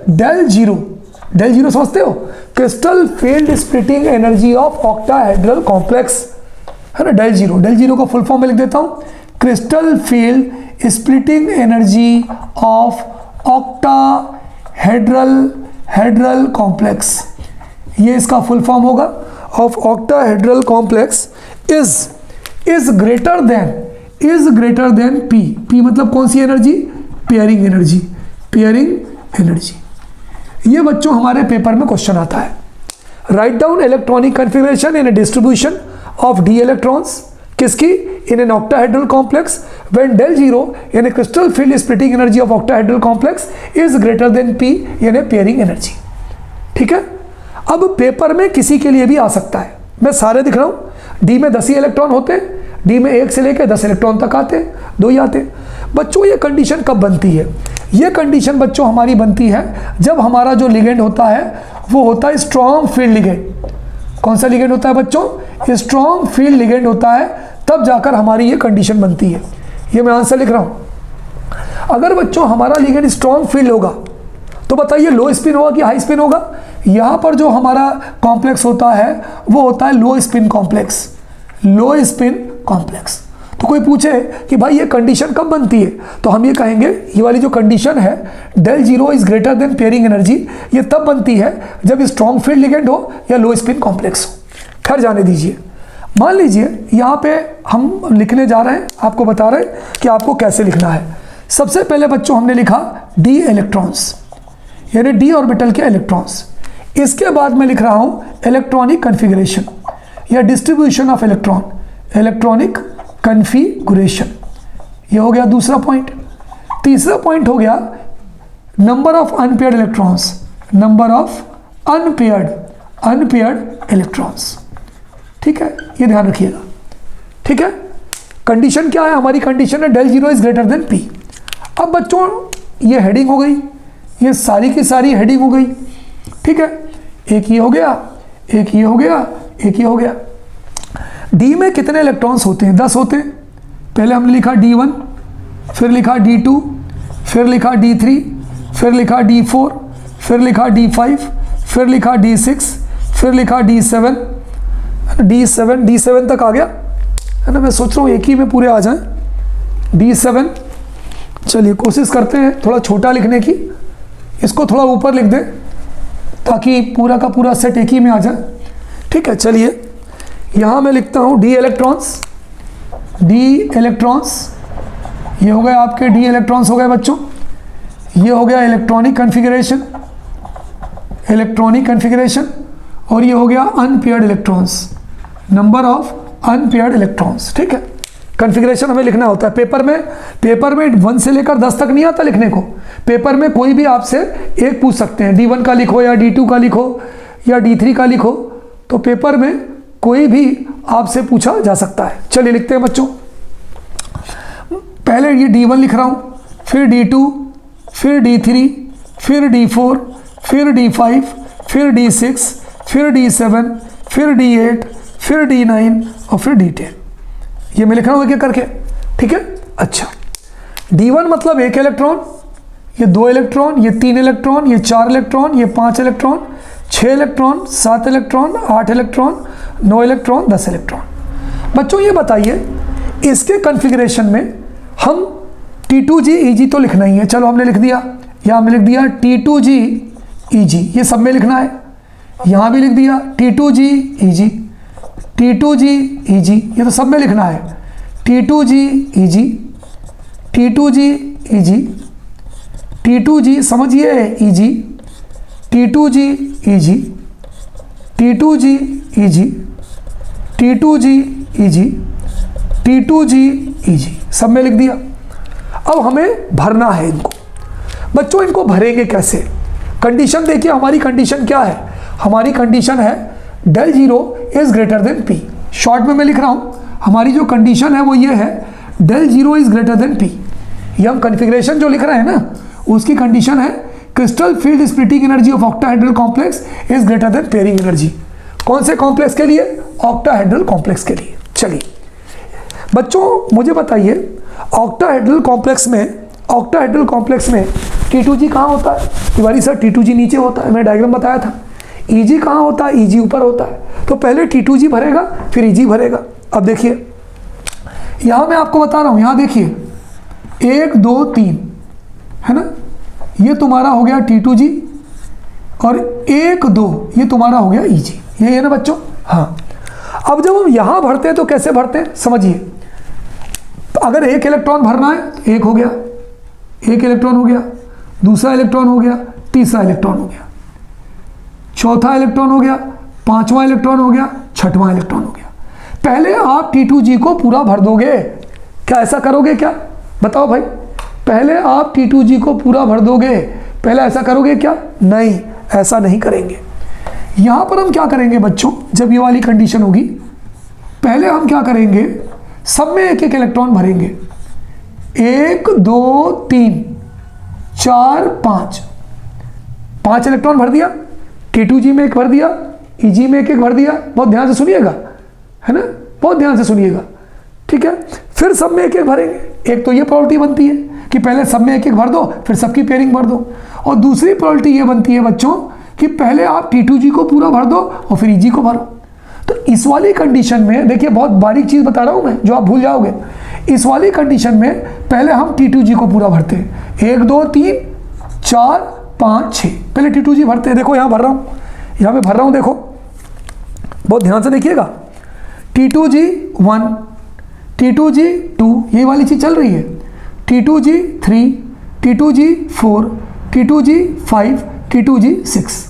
Speaker 1: del zero समझते हो, crystal field splitting energy of octahedral complex, है ना, del zero का full form में लिख देता हूं, crystal field splitting energy of octahedral complex, ये इसका फुल फॉर्म होगा, of octahedral complex is greater than P मतलब कौन सी एनर्जी? Pairing energy. ये बच्चों हमारे पेपर में क्वेश्चन आता है। Write down electronic configuration in a distribution of D electrons, किसकी? In an octahedral complex when del zero यानी crystal field splitting energy of octahedral complex is greater than P यानी pairing energy, ठीक है। अब paper में किसी के लिए भी आ सकता है, मैं सारे दिख रहा हूँ। डी में 10 ही इलेक्ट्रॉन होते हैं, डी में 1 से लेकर 10 इलेक्ट्रॉन तक आते हैं, 2 ही आते हैं। बच्चों ये कंडीशन कब बनती है? ये कंडीशन बच्चों हमारी बनती है जब हमारा जो लिगेंड होता है वो होता है स्ट्रॉन्ग फील्ड लिगेंड। कौन सा लिगेंड होता है बच्चों? स्ट्रॉन्ग फील्ड लिगेंड होता है, तब जाकर हमारी ये कंडीशन बनती है। ये मैं आंसर लिख रहा हूँ। अगर बच्चों हमारा लिगेंड स्ट्रॉन्ग फील्ड होगा तो बताइए लो स्पिन होगा कि हाई स्पिन होगा? यहाँ पर जो हमारा कॉम्प्लेक्स होता है वो होता है लो स्पिन कॉम्प्लेक्स। तो कोई पूछे कि भाई ये कंडीशन कब बनती है, तो हम ये कहेंगे ये वाली जो कंडीशन है del zero is greater than pairing energy, ये तब बनती है जब स्ट्रॉन्ग फील्ड लिगेंड हो या लो स्पिन कॉम्प्लेक्स हो। खैर जाने दीजिए। मान लीजिए यहाँ पे हम लिखने जा रहे हैं, आपको बता रहे हैं कि आपको कैसे लिखना है। सबसे पहले बच्चों हमने लिखा डी इलेक्ट्रॉन्स यानी डी ऑर्बिटल के इलेक्ट्रॉन्स। इसके बाद मैं लिख रहा हूँ इलेक्ट्रॉनिक कन्फिगरेशन या डिस्ट्रीब्यूशन ऑफ इलेक्ट्रॉनिक कन्फिगरेशन। ये हो गया दूसरा पॉइंट। तीसरा पॉइंट हो गया नंबर ऑफ अनपेयर्ड इलेक्ट्रॉन्स। ठीक है, ये ध्यान रखिएगा। ठीक है, कंडीशन क्या है? हमारी कंडीशन है del zero is greater than P. अब बच्चों ये हेडिंग हो गई, ये सारी की सारी हेडिंग हो गई। ठीक है, एक ये हो गया, एक ये हो गया, एक ये हो गया। डी में कितने इलेक्ट्रॉन्स होते हैं? 10 होते हैं। पहले हमने लिखा D1, फिर लिखा D2, फिर लिखा D3, फिर लिखा D4, फिर लिखा D5, फिर लिखा D6, फिर लिखा D7 तक आ गया है ना। मैं सोच रहा हूँ एक ही में पूरे आ जाएं। D7, चलिए कोशिश करते हैं थोड़ा छोटा लिखने की, इसको थोड़ा ऊपर लिख दें ताकि पूरा का पूरा सेट एक ही में आ जाए। ठीक है, चलिए यहाँ मैं लिखता हूँ डी इलेक्ट्रॉन्स, ये हो गए आपके डी इलेक्ट्रॉन्स हो गए बच्चों। ये हो गया इलेक्ट्रॉनिक कन्फिगरेशन और ये हो गया unpaired electrons, number of unpaired electrons. ठीक है, कन्फिगरेशन हमें लिखना होता है। पेपर में 1 से लेकर 10 तक नहीं आता लिखने को। पेपर में कोई भी आपसे एक पूछ सकते हैं, D1 का लिखो या D2 का लिखो या D3 का लिखो, तो पेपर में कोई भी आपसे पूछा जा सकता है। चलिए लिखते हैं बच्चों। पहले ये D1 लिख रहा हूँ, फिर D2, फिर D3, फिर D4, फिर D5, फिर D6, फिर D7, फिर D8, फिर D9 और फिर D10। ये मैं लिख रहा हूँ एक एक करके। ठीक है, अच्छा। D1 मतलब 1 इलेक्ट्रॉन, ये 2 इलेक्ट्रॉन, ये 3 इलेक्ट्रॉन, ये 4 इलेक्ट्रॉन, ये 5 electron, 6 electron, 7 electron, 8 electron, 9 electron, 10 electron. बच्चों ये बताइए इसके कॉन्फ़िगरेशन में हम T2G EG तो लिखना ही है, चलो हमने लिख दिया, यहाँ हमने लिख दिया T2G EG, ये सब में लिखना है, यहाँ भी लिख दिया T2G EG, T2G EG, ये तो सब में लिखना है, T2G EG, T2G EG, T2G समझिए EG, T2G EG, T2G EG, T2G EG, T2G EG, सब में लिख दिया। अब हमें भरना है इनको। बच्चों इनको भरेंगे कैसे? कंडीशन देखिए, हमारी कंडीशन क्या है? हमारी कंडीशन है del 0 is greater then P। Short में मैं लिख रहा हूँ, हमारी जो कंडीशन है वो ये है del 0 is greater then P। ये हम कॉन्फ़िगरेशन जो लिख रहे हैं ना, उसकी कंडीशन है crystal field splitting energy of octahedral complex is greater than pairing energy. कौन से कॉम्प्लेक्स के लिए? ऑक्टाहेड्रल कॉम्प्लेक्स के लिए। चलिए बच्चों मुझे बताइए, ऑक्टाहेड्रल कॉम्प्लेक्स में T2G कहाँ होता है? तिवारी सर T2G नीचे होता है, मैं डायग्राम बताया था। EG कहाँ होता है? EG ऊपर होता है। तो पहले T2G भरेगा फिर EG भरेगा। अब देखिए यहाँ मैं आपको बता रहा हूँ, यहाँ देखिए 1 2 3 है ना, ये तुम्हारा हो गया T2G और 1 2 ये तुम्हारा हो गया EG, यही है ना बच्चों? हाँ। अब जब हम यहाँ भरते हैं तो कैसे भरते हैं समझिए। अगर 1 इलेक्ट्रॉन भरना है तो 1 हो गया, 1 इलेक्ट्रॉन हो गया, दूसरा इलेक्ट्रॉन हो गया, तीसरा इलेक्ट्रॉन हो गया, चौथा इलेक्ट्रॉन हो गया, पांचवा इलेक्ट्रॉन हो गया, छठवां इलेक्ट्रॉन हो गया। पहले आप T2G को पूरा भर दोगे, क्या ऐसा करोगे क्या? बताओ भाई, पहले आप T2G को पूरा भर दोगे, पहले ऐसा करोगे क्या? नहीं, ऐसा नहीं करेंगे। यहां पर हम क्या करेंगे बच्चों, जब ये वाली कंडीशन होगी, पहले हम क्या करेंगे, सब में 1 1 इलेक्ट्रॉन भरेंगे। 1 2 3 4 5 इलेक्ट्रॉन भर दिया, T2G में 1 भर दिया, EG में 1 1 भर दिया। बहुत ध्यान से सुनिएगा, है ना, बहुत ध्यान से सुनिएगा, ठीक है। फिर सब में 1 1 भरेंगे। एक तो ये प्रॉपर्टी बनती है कि पहले सब में 1 1 भर दो, फिर सबकी पेयरिंग भर दो। और दूसरी प्रॉपर्टी ये बनती है बच्चों कि पहले आप T2G को पूरा भर दो और फिर EG को भरो। तो इस वाली कंडीशन में देखिए, बहुत बारीक चीज़ बता रहा हूँ मैं जो आप भूल जाओगे। इस वाली कंडीशन में पहले हम T2G को पूरा भरते हैं, 1 2 3 4 5 6, पहले T2G भरते हैं। देखो यहाँ भर रहा हूँ, यहाँ पे भर रहा हूँ, देखो बहुत ध्यान से देखिएगा। T2G 1, T2G 2, ये वाली चीज़ चल रही है, T2G 3, T2G 4, T2G 5, T2G 6।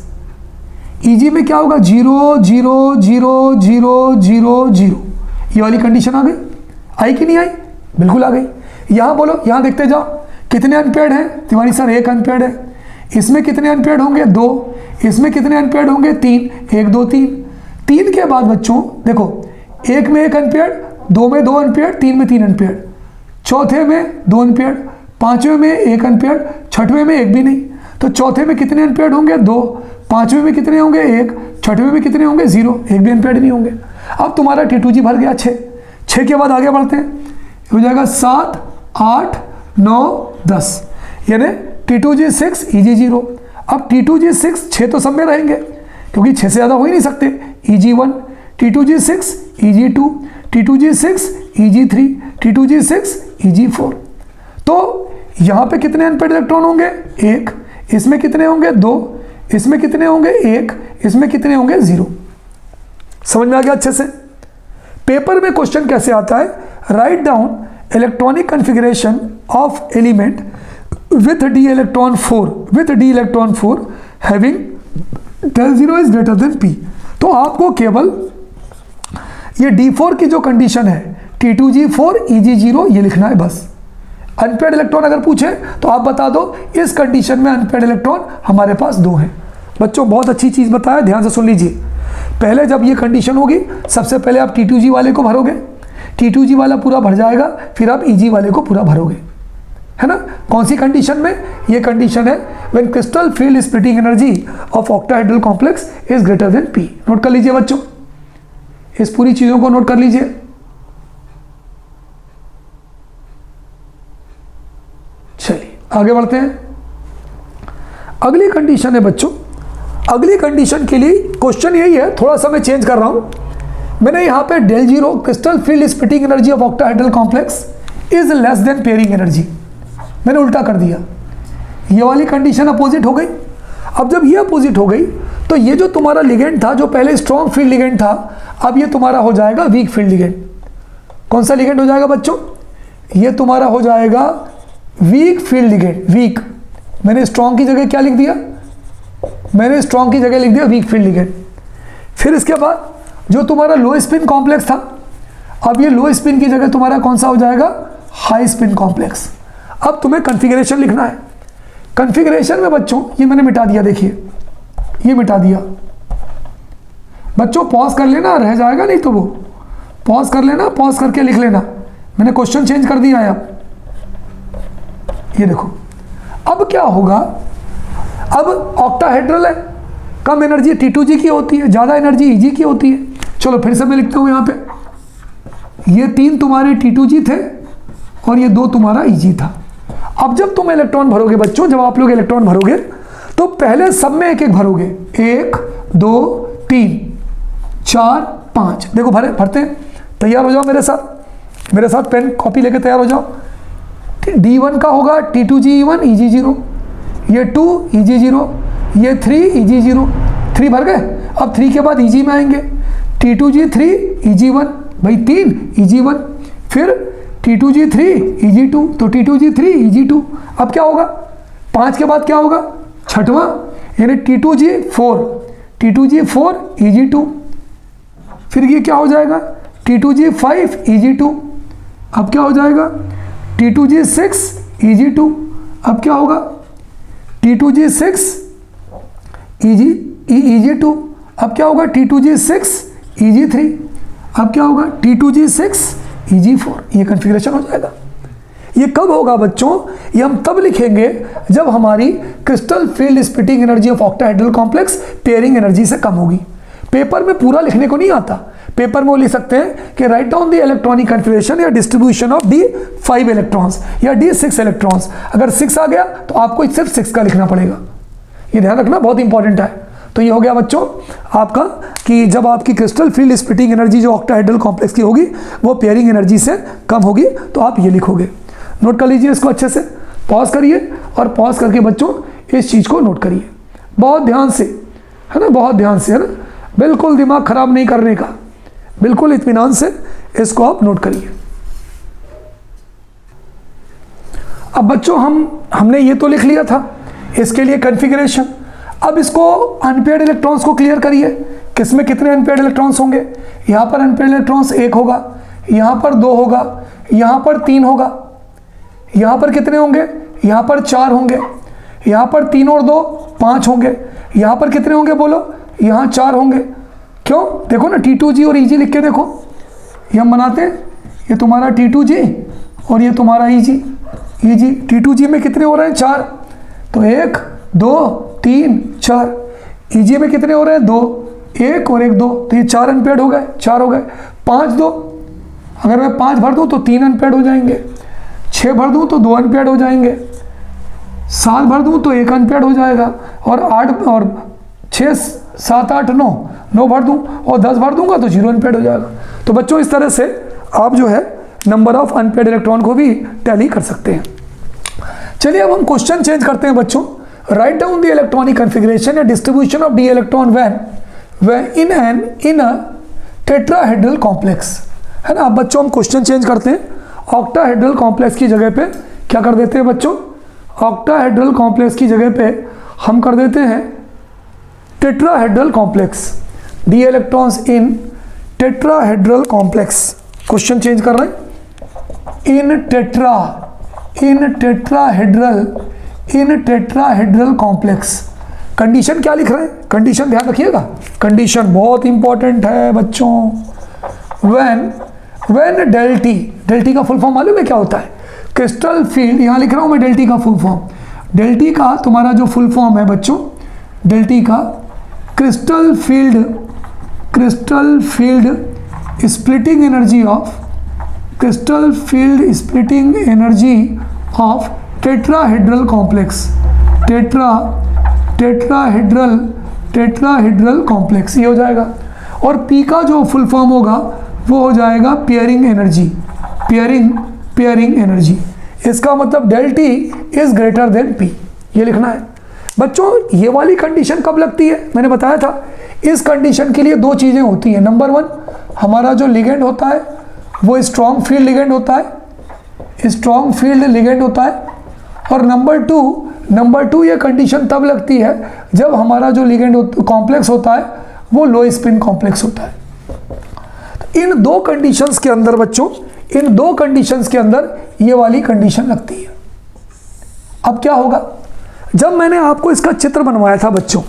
Speaker 1: EG में क्या होगा? 0 0 0 0 0 0। ये वाली कंडीशन आ गई, आई कि नहीं आई? बिल्कुल आ गई। यहाँ बोलो, यहाँ देखते जाओ कितने अनपेयर्ड हैं। तिवारी सर 1 अनपेयर्ड है। इसमें कितने अनपेयर्ड होंगे? 2। इसमें कितने अनपेयर्ड होंगे? 3। 1 2 3। 3 के बाद बच्चों देखो, 1 में 1 अनपेयर्ड, 2 में 2 अनपेयर्ड, 3 में 3 अनपेयर्ड, चौथे में 2 अनपेयर्ड, पांचवें में 1 अनपेयर्ड, छठवें में 1 भी नहीं। तो चौथे में कितने अनपेयर्ड होंगे? 2। पांचवें में कितने होंगे? 1। छठवें में कितने होंगे? 0। 1 भी अनपेयर्ड नहीं होंगे। अब तुम्हारा T2G भर गया 6। 6 के बाद आगे बढ़ते हैं, हो जाएगा 7 8 9 10, यानी T2G 6 EG 0। अब T2G 6, 6 तो सब में रहेंगे क्योंकि 6 से ज़्यादा हो ही नहीं सकते। EG 1, T2G 6 EG 2, T2G 6 EG 3, T2G 6 EG 4। तो यहाँ पे कितने अनपेयर्ड इलेक्ट्रॉन होंगे? 1। इसमें कितने होंगे? 2। इसमें कितने होंगे? 1। इसमें कितने होंगे? 0। समझ में आ गया अच्छे से? पेपर में क्वेश्चन कैसे आता है? Write down electronic configuration of element with d electron 4 having del 0 is greater than P। तो आपको केवल ये D4 की जो कंडीशन है, T2G 4 EG 0, ये लिखना है बस। अनपेयर्ड इलेक्ट्रॉन अगर पूछे तो आप बता दो इस कंडीशन में अनपेयर्ड इलेक्ट्रॉन हमारे पास 2 हैं। बच्चों बहुत अच्छी चीज़ बताया, ध्यान से सुन लीजिए। पहले जब ये कंडीशन होगी, सबसे पहले आप T2G वाले को भरोगे, T2G वाला पूरा भर जाएगा, फिर आप EG वाले को पूरा भरोगे, है ना। कौन सी कंडीशन में? ये कंडीशन है when crystal field splitting energy of octahedral complex is greater then P। Note कर लीजिए बच्चों, इस पूरी चीज़ों को नोट कर लीजिए। चलिए आगे बढ़ते हैं। अगली कंडीशन है बच्चों, अगली कंडीशन के लिए क्वेश्चन यही है, थोड़ा सा मैं चेंज कर रहा हूँ। मैंने यहाँ पे del 0 crystal field splitting energy of octahedral complex is less than pairing energy, मैंने उल्टा कर दिया। ये वाली कंडीशन अपोजिट हो गई। अब जब ये अपोजिट हो गई तो ये जो तुम्हारा लिगेंड था, जो पहले स्ट्रॉन्ग फील्ड लिगेंड था, अब ये तुम्हारा हो जाएगा वीक फील्ड लिगेंड। कौन सा लिगेंड हो जाएगा बच्चों? ये तुम्हारा हो जाएगा वीक फील्ड लिगेंड। वीक, मैंने स्ट्रॉन्ग की जगह क्या लिख दिया? मैंने स्ट्रॉन्ग की जगह लिख दिया वीक फील्ड लिगेंड। फिर इसके बाद जो तुम्हारा लो स्पिन कॉम्प्लेक्स था, अब ये लो स्पिन की जगह तुम्हारा कौन सा हो जाएगा? High spin complex. अब तुम्हें कॉन्फ़िगरेशन लिखना है। कॉन्फ़िगरेशन में बच्चों ये मैंने मिटा दिया, देखिए ये मिटा दिया। बच्चों पॉज कर लेना, रह जाएगा नहीं तो वो पॉज कर लेना, पॉज करके लिख लेना। मैंने क्वेश्चन चेंज कर दिया है। अब ये देखो, अब क्या होगा? अब ऑक्टाहेड्रल है, कम एनर्जी T2G की होती है, ज़्यादा एनर्जी EG की होती है। चलो फिर से मैं लिखता हूँ यहाँ पे, ये 3 तुम्हारे T2G थे और ये 2 तुम्हारा EG था। अब जब तुम इलेक्ट्रॉन भरोगे बच्चों, जब आप लोग इलेक्ट्रॉन भरोगे तो पहले सब में एक एक भरोगे, 1 2 3 4 5। देखो भरते हैं। तैयार हो जाओ मेरे साथ पेन कॉपी लेके तैयार हो जाओ। D1 का होगा T2G1 EG0, ये 2 EG0, ये 3 EG0। 3 भर गए। अब 3 के बाद EG में आएंगे, T2G3 EG1, भाई 3 EG1, फिर T2G3 EG2, तो T2G3 EG2। अब क्या होगा? 5 के बाद क्या होगा? छठवां, यानी T2G4 EG2। फिर ये क्या हो जाएगा? T2G5 EG2। अब क्या हो जाएगा? T2G6 EG2। अब क्या होगा? T2G6 EG2। अब क्या होगा? T2G6 EG3। अब क्या होगा? T2G6 EG4। ये कॉन्फ़िगरेशन हो जाएगा। ये कब होगा बच्चों? ये हम तब लिखेंगे जब हमारी crystal field splitting energy of octahedral complex pairing energy से कम होगी। पेपर में पूरा लिखने को नहीं आता। पेपर में वो लिख सकते हैं कि right down the electronic configuration या डिस्ट्रीब्यूशन ऑफ D5 इलेक्ट्रॉन्स या D6 इलेक्ट्रॉन्स। अगर 6 आ गया तो आपको सिर्फ 6 का लिखना पड़ेगा। ये ध्यान रखना, बहुत इंपॉर्टेंट है। तो ये हो गया बच्चों आपका कि जब आपकी क्रिस्टल फील्ड स्प्लिटिंग एनर्जी जो ऑक्टाहेड्रल कॉम्प्लेक्स की होगी वो पेयरिंग एनर्जी से कम होगी, तो आप ये लिखोगे। नोट कर लीजिए इसको अच्छे से, पॉज करिए और पॉज करके बच्चों इस चीज़ को नोट करिए बहुत ध्यान से, है ना, बहुत ध्यान से, है ना, बिल्कुल दिमाग खराब नहीं करने का, बिल्कुल इत्मीनान से इसको आप नोट करिए। अब बच्चों हमने ये तो लिख लिया था इसके लिए कॉन्फ़िगरेशन। अब इसको अनपेयर्ड इलेक्ट्रॉन्स को क्लियर करिए। किसमें कितने अनपेयर्ड इलेक्ट्रॉन्स होंगे? यहाँ पर अनपेयर्ड इलेक्ट्रॉन्स 1 होगा, यहाँ पर 2 होगा, यहाँ पर 3 होगा, यहाँ पर कितने होंगे? यहाँ पर 4 होंगे, यहाँ पर 3 और 2 5 होंगे, यहाँ पर कितने होंगे बोलो? यहाँ 4 होंगे। क्यों? देखो ना, T2G और EG लिख के देखो, ये हम बनाते हैं। ये तुम्हारा T2G और ये तुम्हारा EG। T2G में कितने हो रहे हैं? 4, तो 1 2 3 4। EG में कितने हो रहे हैं? 2, 1 और 1 2, तो ये 4 अनपेयर्ड हो गए, 4 हो गए। 5 2, अगर मैं 5 भर दूँ तो 3 अनपेयर्ड हो जाएंगे, 6 भर दूँ तो 2 अनपेयर्ड हो जाएंगे, 7 भर दूँ तो 1 अनपेयर्ड हो जाएगा, और 8 और 6 7 8 9 भर दूँ और 10 भर दूंगा तो 0 अनपेयर्ड हो जाएगा। तो बच्चों इस तरह से आप जो है नंबर ऑफ अनपेयर्ड इलेक्ट्रॉन को भी टैली कर सकते हैं। चलिए अब हम क्वेश्चन चेंज करते हैं बच्चों। Write down the electronic configuration या distribution of D electron when in a tetrahedral complex, है ना। अब बच्चों हम क्वेश्चन चेंज करते हैं। ऑक्टाहेड्रल कॉम्प्लेक्स की जगह पे क्या कर देते हैं बच्चों? ऑक्टाहेड्रल कॉम्प्लेक्स की जगह पे हम कर देते हैं tetrahedral complex. D electrons in tetrahedral complex. Question change कर रहे हैं। इन टेट्राहेड्रल कॉम्प्लेक्स। कंडीशन क्या लिख रहे हैं? कंडीशन ध्यान रखिएगा, कंडीशन बहुत इंपॉर्टेंट है बच्चों। व्हेन डेल टी का फुल फॉर्म मालूम है क्या होता है? क्रिस्टल फील्ड, यहाँ लिख रहा हूँ मैं डेल टी का फुल फॉर्म। डेल टी का तुम्हारा जो फुल फॉर्म है बच्चों, डेल टी का crystal field splitting energy of tetrahedral complex. Tetrahedral tetrahedral complex, ये हो जाएगा। और P का जो फुल फॉर्म होगा वो हो जाएगा पेयरिंग एनर्जी, पेयरिंग एनर्जी। इसका मतलब del T is greater then P, ये लिखना है बच्चों। ये वाली कंडीशन कब लगती है, मैंने बताया था इस कंडीशन के लिए दो चीज़ें होती हैं। नंबर 1, हमारा जो लिगेंड होता है वो स्ट्रॉन्ग फील्ड लिगेंड होता है, स्ट्रॉन्ग फील्ड लिगेंड होता है। और नंबर टू ये कंडीशन तब लगती है जब हमारा जो लिगेंड कॉम्प्लेक्स होता है वो लो स्पिन कॉम्प्लेक्स होता है। तो इन दो कंडीशंस के अंदर बच्चों, इन दो कंडीशंस के अंदर ये वाली कंडीशन लगती है। अब क्या होगा, जब मैंने आपको इसका चित्र बनवाया था बच्चों,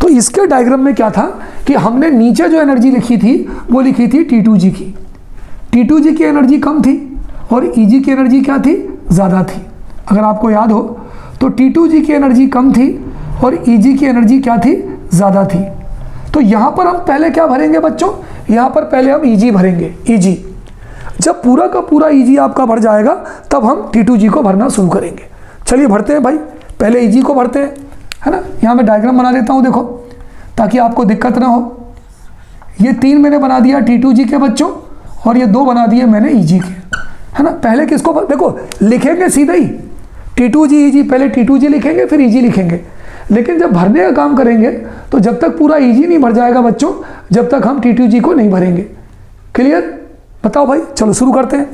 Speaker 1: तो इसके डायग्राम में क्या था कि हमने नीचे जो एनर्जी लिखी थी वो लिखी थी T2G की। T2G की एनर्जी कम थी और Eg की एनर्जी क्या थी, ज़्यादा थी। अगर आपको याद हो तो T2G की एनर्जी कम थी और Eg की एनर्जी क्या थी, ज़्यादा थी। तो यहाँ पर हम पहले क्या भरेंगे बच्चों, यहाँ पर पहले हम Eg भरेंगे, Eg। जब पूरा का पूरा Eg आपका भर जाएगा तब हम T2G को भरना शुरू करेंगे। चलिए भरते हैं भाई, पहले Eg को भरते हैं, है ना। यहाँ मैं डायग्राम बना देता हूँ देखो, ताकि आपको दिक्कत ना हो। ये 3 मैंने बना दिया T2G के बच्चों और ये 2 बना दिए मैंने Eg के, है ना। पहले किसको देखो लिखेंगे सीधा ही T2G Eg, पहले T2G लिखेंगे फिर Eg लिखेंगे। लेकिन जब भरने का काम करेंगे तो जब तक पूरा Eg नहीं भर जाएगा बच्चों, जब तक हम T2G को नहीं भरेंगे। क्लियर, बताओ भाई, चलो शुरू करते हैं।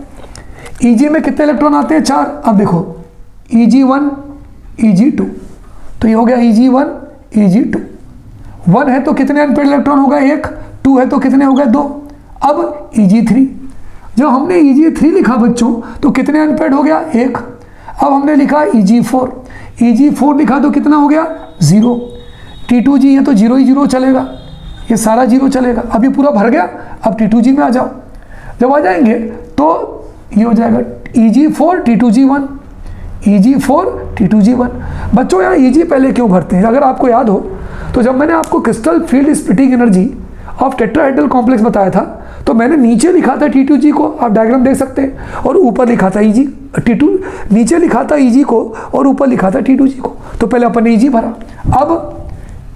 Speaker 1: Eg में कितने इलेक्ट्रॉन आते हैं, 4। अब देखो Eg1 Eg2, तो ये हो गया Eg1 Eg2। 1 है तो कितने अनपेड इलेक्ट्रॉन होगा, 1। 2 है तो कितने हो गए, 2। अब Eg3, जब हमने Eg3 लिखा बच्चों तो कितने अनपेड हो गया, 1। अब हमने लिखा Eg4 लिखा तो कितना हो गया, 0। T2G है तो 0 ही 0 चलेगा, ये सारा 0 चलेगा। अब ये पूरा भर गया, अब T2G में आ जाओ। जब आ जाएंगे तो ये हो जाएगा Eg4 T2G1, Eg4 T2G1। बच्चों यहाँ Eg पहले क्यों भरते हैं, अगर आपको याद हो तो जब मैंने आपको crystal field splitting energy of tetrahedral complex बताया था तो मैंने नीचे लिखा था T2G को, आप डायग्राम देख सकते हैं, और ऊपर लिखा था Eg T2, नीचे लिखा था Eg को और ऊपर लिखा था T2G को। तो पहले अपन ने Eg भरा। अब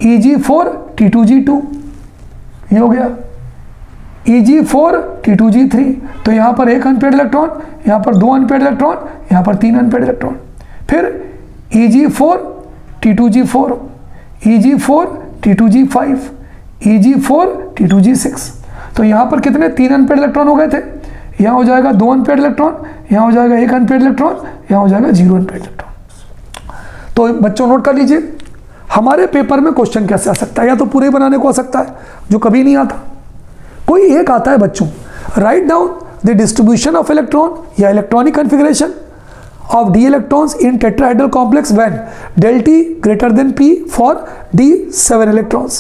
Speaker 1: Eg4 T2G2, ये हो गया Eg4 T2G3। तो यहाँ पर 1 अनपेड इलेक्ट्रॉन, यहाँ पर 2 अनपेड इलेक्ट्रॉन, यहाँ पर 3 अनपेड इलेक्ट्रॉन। फिर Eg4 T2G4, Eg4 T2G5, Eg4 T2G6। तो यहाँ पर कितने 3 अनपेड इलेक्ट्रॉन हो गए थे, यहाँ हो जाएगा 2 अनपेड इलेक्ट्रॉन, यहाँ हो जाएगा 1 अनपेड इलेक्ट्रॉन, यहाँ हो जाएगा 0 अनपेड इलेक्ट्रॉन। तो बच्चों नोट कर लीजिए, हमारे पेपर में क्वेश्चन कैसे आ सकता है, या तो पूरे बनाने को आ सकता है जो कभी नहीं आता, कोई एक आता है बच्चों, write down the distribution of electron या electronic configuration of d electrons in tetrahedral complex when del T greater than P for d 7 electrons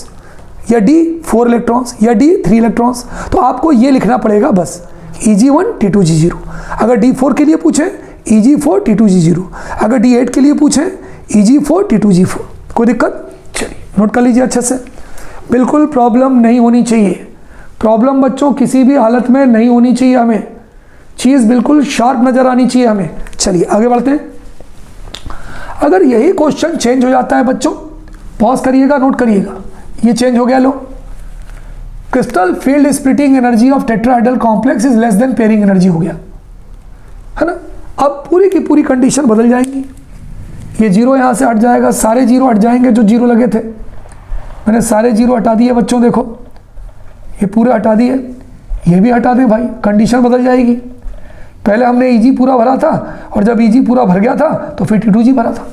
Speaker 1: या d 4 electrons या d 3 electrons। तो आपको ये लिखना पड़ेगा बस Eg1 T2G0। अगर d4 के लिए पूछे Eg4 T2G0, अगर d8 के लिए पूछे Eg4 T2G4। कोई दिक्कत, चलिए नोट कर लीजिए अच्छे से। बिल्कुल प्रॉब्लम नहीं होनी चाहिए, प्रॉब्लम बच्चों किसी भी हालत में नहीं होनी चाहिए, हमें चीज़ बिल्कुल शार्प नज़र आनी चाहिए हमें। चलिए आगे बढ़ते हैं। अगर यही क्वेश्चन चेंज हो जाता है बच्चों, पॉज करिएगा, नोट करिएगा, ये चेंज हो गया, low crystal field splitting energy of tetrahedral complex is less than pairing energy हो गया, है ना। अब पूरी की पूरी कंडीशन बदल जाएंगी, ये 0 यहाँ से हट जाएगा, सारे 0 हट जाएंगे जो 0 लगे थे। मैंने सारे 0 हटा दिए बच्चों, देखो ये पूरे हटा दिए, ये भी हटा दें भाई, कंडीशन बदल जाएगी। पहले हमने Eg पूरा भरा था और जब Eg पूरा भर गया था तो फिर T2G भरा था।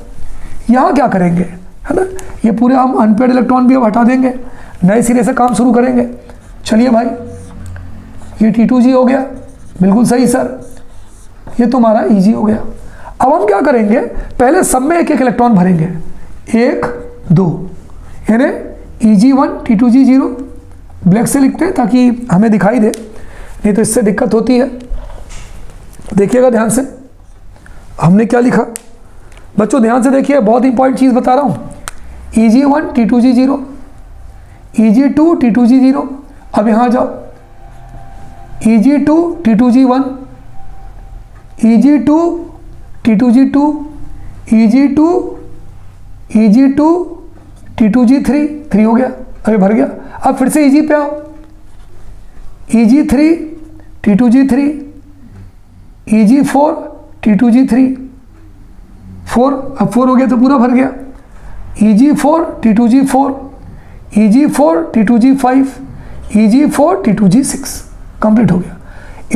Speaker 1: यहाँ क्या करेंगे, है ना, ये पूरे हम अनपेड इलेक्ट्रॉन भी अब हटा देंगे, नए सिरे से काम शुरू करेंगे। चलिए भाई, ये T2G हो गया, बिल्कुल सही सर, ये तुम्हारा Eg हो गया। अब हम क्या करेंगे, पहले सब में एक एक इलेक्ट्रॉन भरेंगे, 1 2, यानी Eg1 T2G0 ब्लैक से लिखते हैं ताकि हमें दिखाई दे, नहीं तो इससे दिक्कत होती है। देखिएगा ध्यान से, हमने क्या लिखा बच्चों, ध्यान से देखिए, बहुत इंपॉर्टेंट चीज़ बता रहा हूँ। Eg1 T2G0, Eg2 T2G0। अब यहाँ जाओ, Eg2 T2G1, Eg2 T2G2, Eg2 Eg2 T2G3 3 हो गया, अभी भर गया। अब फिर से Eg पे आओ, Eg3 T2G3, Eg4 T2G3 4, अब 4 हो गया तो पूरा भर गया। Eg4 T2G4, Eg4 T2G5, Eg4 T2G6 complete हो गया।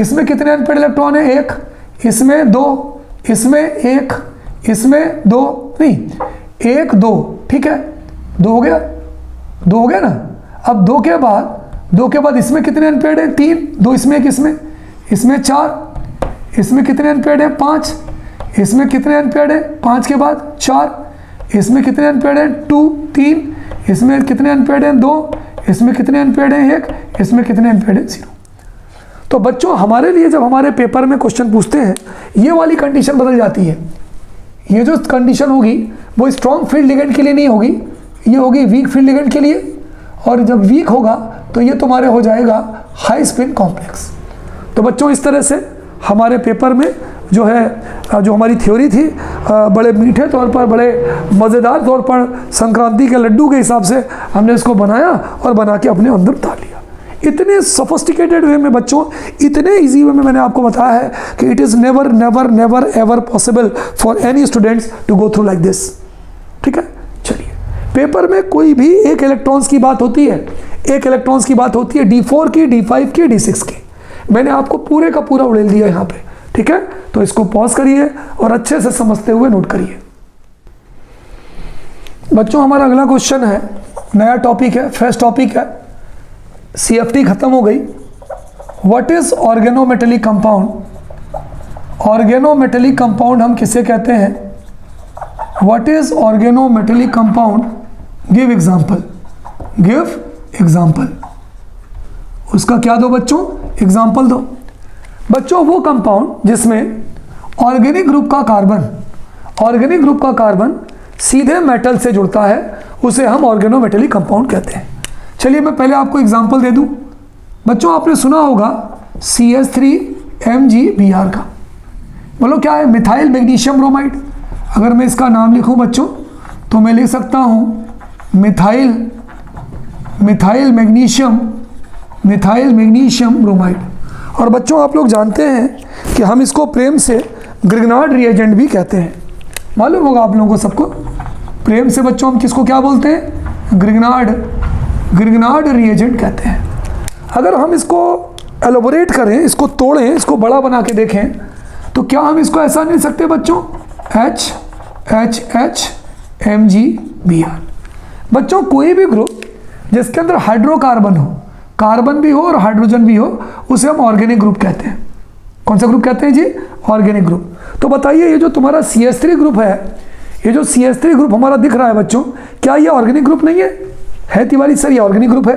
Speaker 1: इसमें कितने अनपेड इलेक्ट्रॉन है? एक, इसमें दो, इसमें एक, इसमें दो, नहीं एक दो, ठीक है, दो हो गया, दो हो गया ना। अब दो के बाद इसमें कितने अनपेड है? तीन, दो इसमें एक इसमें चार, इसमें कितने अनपेड है? पाँच, इसमें कितने अनपेड है? पाँच के बाद चार, इसमें कितने अनपेड है? टू, तीन, इसमें कितने अनपेड है? दो, इसमें कितने अनपेड है? एक, इसमें कितने अनपेड है? जीरो। तो बच्चों हमारे लिए जब हमारे पेपर में क्वेश्चन पूछते हैं, ये वाली कंडीशन बदल जाती है। ये जो कंडीशन होगी वो स्ट्रॉन्ग फील्ड लिगेंड के लिए नहीं होगी, ये होगी वीक फील्ड लिगेंड के लिए। और जब वीक होगा तो ये तुम्हारे हो जाएगा हाई स्पिन कॉम्प्लेक्स। तो बच्चों इस तरह से हमारे पेपर में जो है, जो हमारी थ्योरी थी, बड़े मीठे तौर पर, बड़े मज़ेदार तौर पर, संक्रांति के लड्डू के हिसाब से हमने इसको बनाया और बना के अपने अंदर डाल लिया। इतने सोफिस्टिकेटेड वे में बच्चों, इतने इजी वे में मैंने आपको बताया है कि it is never never never ever possible for any students to go through like this. ठीक है, चलिए, पेपर में कोई भी एक इलेक्ट्रॉन्स की बात होती है, एक इलेक्ट्रॉन्स की बात होती है, D4 की, D5 की, D6 की। मैंने आपको पूरे का पूरा उड़ेल दिया यहाँ पे, ठीक है। तो इसको पॉज करिए और अच्छे से समझते हुए नोट करिए। बच्चों हमारा अगला क्वेश्चन है, नया टॉपिक है, फ्रेश टॉपिक है। CFT खत्म हो गई। What is organometallic compound? Organometallic compound हम किसे कहते हैं? What is organometallic compound? Give example, give example. उसका क्या दो बच्चों? एग्जांपल दो। बच्चों वो कंपाउंड जिसमें ऑर्गेनिक ग्रुप का कार्बन, ऑर्गेनिक ग्रुप का कार्बन सीधे मेटल से जुड़ता है, उसे हम ऑर्गेनोमेटेलिक कंपाउंड कहते हैं। चलिए मैं पहले आपको एग्जांपल दे दूं। बच्चों आपने सुना होगा CH3MgBr का, बोलो क्या है? Methyl magnesium bromide. अगर मैं इसका नाम लिखूं बच्चों तो मैं लिख सकता हूं मिथाइल मैग्नीशियम ब्रोमाइड। और बच्चों आप लोग जानते हैं कि हम इसको प्रेम से ग्रिग्नार्ड रिएजेंट भी कहते हैं। मालूम होगा आप लोगों को सबको, प्रेम से बच्चों हम किसको क्या बोलते हैं? ग्रिग्नार्ड रिएजेंट कहते हैं। अगर हम इसको एलोबोरेट करें, इसको तोड़ें, इसको बड़ा बना के देखें, तो क्या हम इसको ऐसा नहीं लिख सकते बच्चों? HHMgBr। बच्चों कोई भी ग्रुप जिसके अंदर हाइड्रोकार्बन हो, कार्बन भी हो और हाइड्रोजन भी हो, उसे हम ऑर्गेनिक ग्रुप कहते हैं। कौन सा ग्रुप कहते हैं जी? Organic group. तो बताइए ये जो तुम्हारा CH3 ग्रुप है, ये जो CH3 ग्रुप हमारा दिख रहा है बच्चों, क्या ये ऑर्गेनिक ग्रुप नहीं है तिवारी सर? ये ऑर्गेनिक ग्रुप है।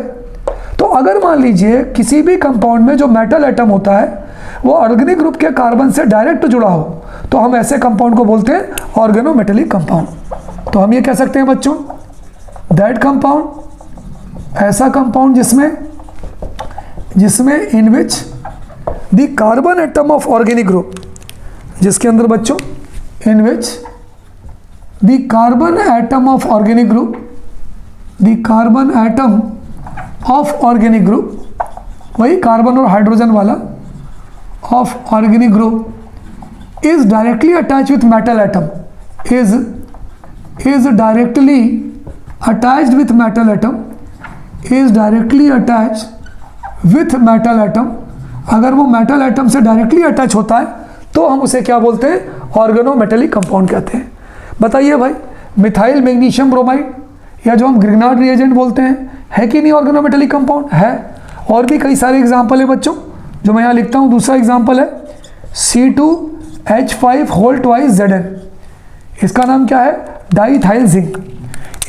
Speaker 1: तो अगर मान लीजिए किसी भी कंपाउंड में जो मेटल एटम होता है वो ऑर्गेनिक ग्रुप के कार्बन से डायरेक्ट जुड़ा हो, तो हम ऐसे कंपाउंड को बोलते हैं ऑर्गेनोमेटेलिक कंपाउंड। तो हम ये कह सकते हैं बच्चों, दैट कंपाउंड, ऐसा कंपाउंड जिसमें in which the carbon atom of organic group, जिसके अंदर बच्चों in which the carbon atom of organic group, the carbon atom of organic group, वही कार्बन और हाइड्रोजन वाला, of organic group is directly attached with metal atom, is directly attached with metal atom, is directly attached with metal atom। अगर वो metal atom से directly attach होता है तो हम उसे क्या बोलते हैं? ऑर्गेनोमेटेलिक कंपाउंड कहते हैं। बताइए भाई, मिथाइल मैग्नीशियम ब्रोमाइड या जो हम ग्रिग्नार्ड रिएजेंट बोलते हैं, है कि नहीं ऑर्गेनोमेटेलिक कंपाउंड? है। और भी कई सारे एग्जाम्पल है बच्चों जो मैं यहाँ लिखता हूँ। दूसरा एग्जाम्पल है C2H5(2Zn), इसका नाम क्या है? Diethyl zinc.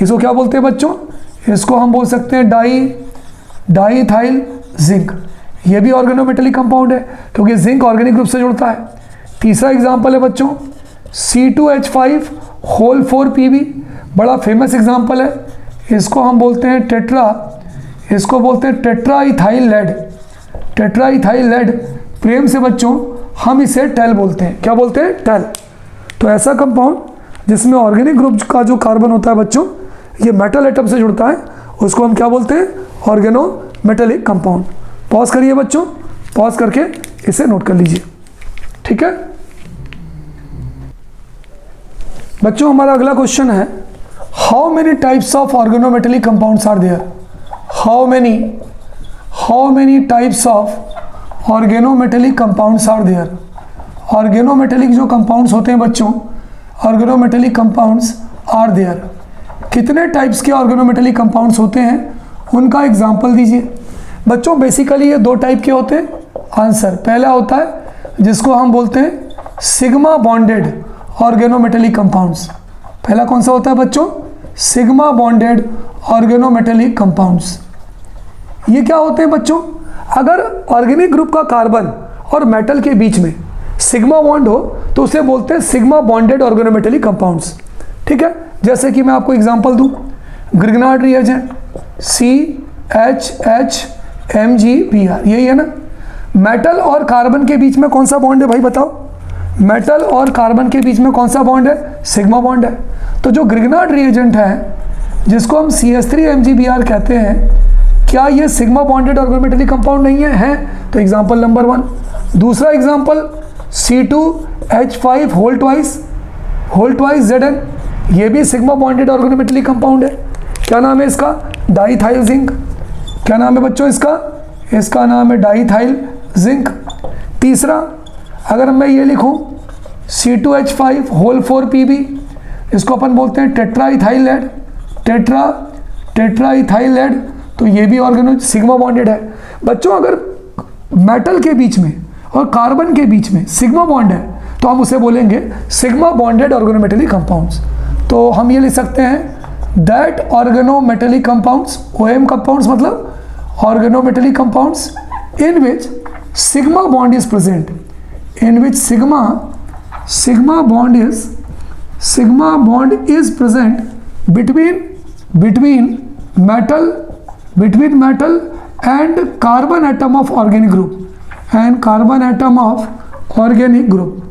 Speaker 1: इसको क्या बोलते हैं बच्चों? इसको हम बोल सकते हैं डाईथाइल जिंक। ये भी ऑर्गेनोमेटेलिक कंपाउंड है क्योंकि जिंक ऑर्गेनिक ग्रुप से जुड़ता है। तीसरा एग्जाम्पल है बच्चों C2H5(4Pb), बड़ा फेमस एग्जाम्पल है। इसको हम बोलते हैं टेट्राइथाइल लेड। प्रेम से बच्चों हम इसे टेल बोलते हैं। क्या बोलते हैं? टेल। तो ऐसा कंपाउंड जिसमें ऑर्गेनिक ग्रुप का जो कार्बन होता है बच्चों, ये मेटल एटम से जुड़ता है, उसको हम क्या बोलते हैं, ऑर्गेनोमेटेलिक कंपाउंड। पॉज करिए बच्चों, पॉज करके इसे नोट कर लीजिए, ठीक है बच्चों। हमारा अगला क्वेश्चन है, how many types of organometallic compounds are there. How many types of organometallic compounds are there. Organometallic जो कंपाउंड्स होते हैं बच्चों, ऑर्गेनोमेटेलिक कंपाउंड्स आर देयर, कितने टाइप्स के ऑर्गेनोमेटेलिक कंपाउंड्स होते हैं, उनका एग्जाम्पल दीजिए। बच्चों बेसिकली ये 2 टाइप के होते हैं। आंसर पहला होता है जिसको हम बोलते हैं सिग्मा बॉन्डेड ऑर्गेनोमेटेलिक कंपाउंड्स। पहला कौन सा होता है बच्चों, सिग्मा बॉन्डेड ऑर्गेनोमेटेलिक कंपाउंड्स। ये क्या होते हैं बच्चों, अगर ऑर्गेनिक ग्रुप का कार्बन और मेटल के बीच में सिग्मा बॉन्ड हो तो उसे बोलते हैं सिग्मा बॉन्डेड ऑर्गेनोमेटेलिक कंपाउंड्स, ठीक है। जैसे कि मैं आपको एग्जांपल दूं, ग्रिग्नार्ड रिएजेंट CHHMgBr, यही है ना। मेटल और कार्बन के बीच में कौन सा बॉन्ड है भाई बताओ, मेटल और कार्बन के बीच में कौन सा बॉन्ड है, सिग्मा बॉन्ड है। तो जो ग्रिग्नार्ड रिएजेंट है जिसको हम CH3MgBr कहते हैं, क्या ये सिग्मा बॉन्डेड ऑर्गेनोमेटेलिक कंपाउंड नहीं है? है। तो एग्जांपल नंबर 1। दूसरा example C2H5 whole twice Zn, ये भी सिग्मा बॉन्डेड ऑर्गेनोमेटेलिक कंपाउंड है। क्या नाम है इसका, डाईथाइल जिंक। क्या नाम है बच्चों इसका नाम है डाईथाइल जिंक। तीसरा अगर मैं ये लिखूं C2H5 होल 4 Pb, इसको अपन बोलते हैं टेट्राइथाइलेड, टेट्राइथाइलेड, तो ये भी ऑर्गेनो सिग्मा बॉन्डेड है। बच्चों अगर मेटल के बीच में और कार्बन के बीच में सिग्मा बॉन्ड है तो हम उसे बोलेंगे सिग्मा बॉन्डेड ऑर्गेनोमेटेलिक कंपाउंड्स। तो हम ये लिख सकते हैं that organometallic compounds, OM compounds मतलब organometallic compounds in which sigma bond is present, in which sigma bond is present between metal and carbon atom of organic group,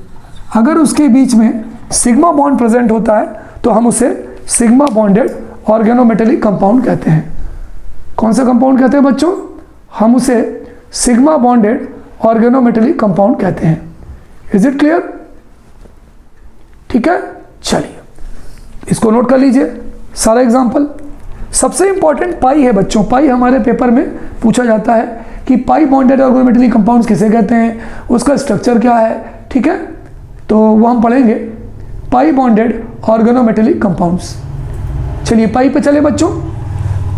Speaker 1: अगर उसके बीच में सिग्मा बॉन्ड प्रेजेंट होता है तो हम उसे सिग्मा बॉन्डेड ऑर्गेनोमेटेलिक कंपाउंड कहते हैं। कौन सा कंपाउंड कहते हैं बच्चों, हम उसे सिग्मा बॉन्डेड ऑर्गेनोमेटेलिक कंपाउंड कहते हैं। इज इट क्लियर, ठीक है। चलिए इसको नोट कर लीजिए सारा एग्जाम्पल। सबसे इंपॉर्टेंट पाई है बच्चों, पाई हमारे पेपर में पूछा जाता है कि पाई बॉन्डेड ऑर्गेनोमेटेलिक कंपाउंड्स किसे कहते हैं, उसका स्ट्रक्चर क्या है, ठीक है। तो वो हम पढ़ेंगे, पाई बॉन्डेड ऑर्गेनोमेटेलिक कंपाउंड्स। चलिए पाई पे चले बच्चों।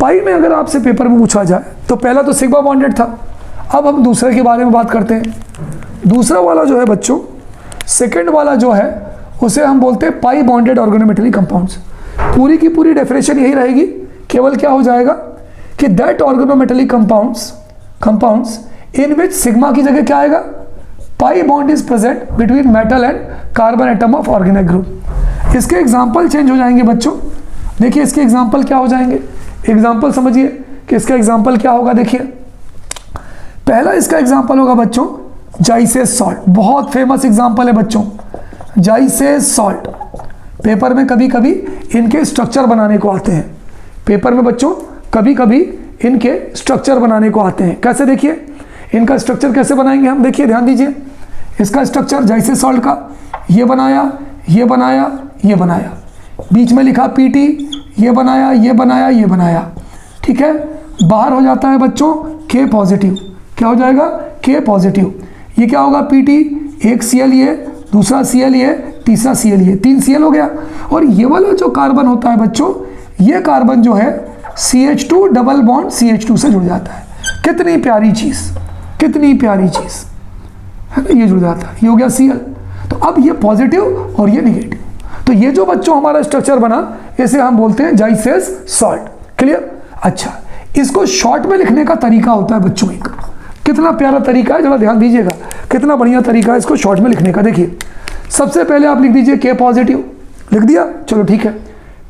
Speaker 1: पाई में अगर आपसे पेपर में पूछा जाए तो पहला तो सिग्मा बॉन्डेड था, अब हम दूसरे के बारे में बात करते हैं। दूसरा वाला जो है बच्चों, सेकेंड वाला जो है उसे हम बोलते हैं पाई बॉन्डेड ऑर्गेनोमेटेलिक कंपाउंड्स। पूरी की पूरी डेफिनेशन यही रहेगी, केवल क्या हो जाएगा कि that organometallic compounds in which sigma की जगह क्या आएगा, pi bond is present between metal and carbon atom of organic group. इसके एग्जाम्पल चेंज हो जाएंगे बच्चों। देखिए इसके एग्जाम्पल क्या हो जाएंगे, एग्जाम्पल समझिए कि इसका एग्जाम्पल क्या होगा। देखिए पहला इसका एग्जाम्पल होगा बच्चों जाइसेस सॉल्ट, बहुत फेमस एग्जाम्पल है बच्चों जाइसेस सॉल्ट। पेपर में कभी कभी इनके स्ट्रक्चर बनाने को आते हैं, पेपर में बच्चों कभी कभी इनके स्ट्रक्चर बनाने को आते हैं। कैसे, देखिए इनका स्ट्रक्चर कैसे बनाएंगे हम, देखिए ध्यान दीजिए। इसका स्ट्रक्चर जाइसेस सॉल्ट का ये बनाया, ये बनाया, ये बनाया, बीच में लिखा PT, ये बनाया, ये बनाया, ये बनाया, ठीक है। बाहर हो जाता है बच्चों K पॉजिटिव, क्या हो जाएगा K पॉजिटिव। ये क्या होगा PT, एक Cl ये, दूसरा Cl ये, तीसरा Cl ये, 3 Cl हो गया। और ये वाला जो कार्बन होता है बच्चों, ये कार्बन जो है CH2 डबल बॉन्ड CH2 से जुड़ जाता है। कितनी प्यारी चीज़, कितनी प्यारी चीज़ है ना, ये जुड़ जाता है, ये हो गया Cl। तो अब ये पॉजिटिव और ये निगेटिव, तो ये जो बच्चों हमारा स्ट्रक्चर बना इसे हम बोलते हैं जाइसेस सॉल्ट। क्लियर। अच्छा, इसको शॉर्ट में लिखने का तरीका होता है बच्चों एक, कितना प्यारा तरीका है, जरा ध्यान दीजिएगा, कितना बढ़िया तरीका है इसको शॉर्ट में लिखने का। देखिए सबसे पहले आप लिख दीजिए K पॉजिटिव, लिख दिया, चलो ठीक है।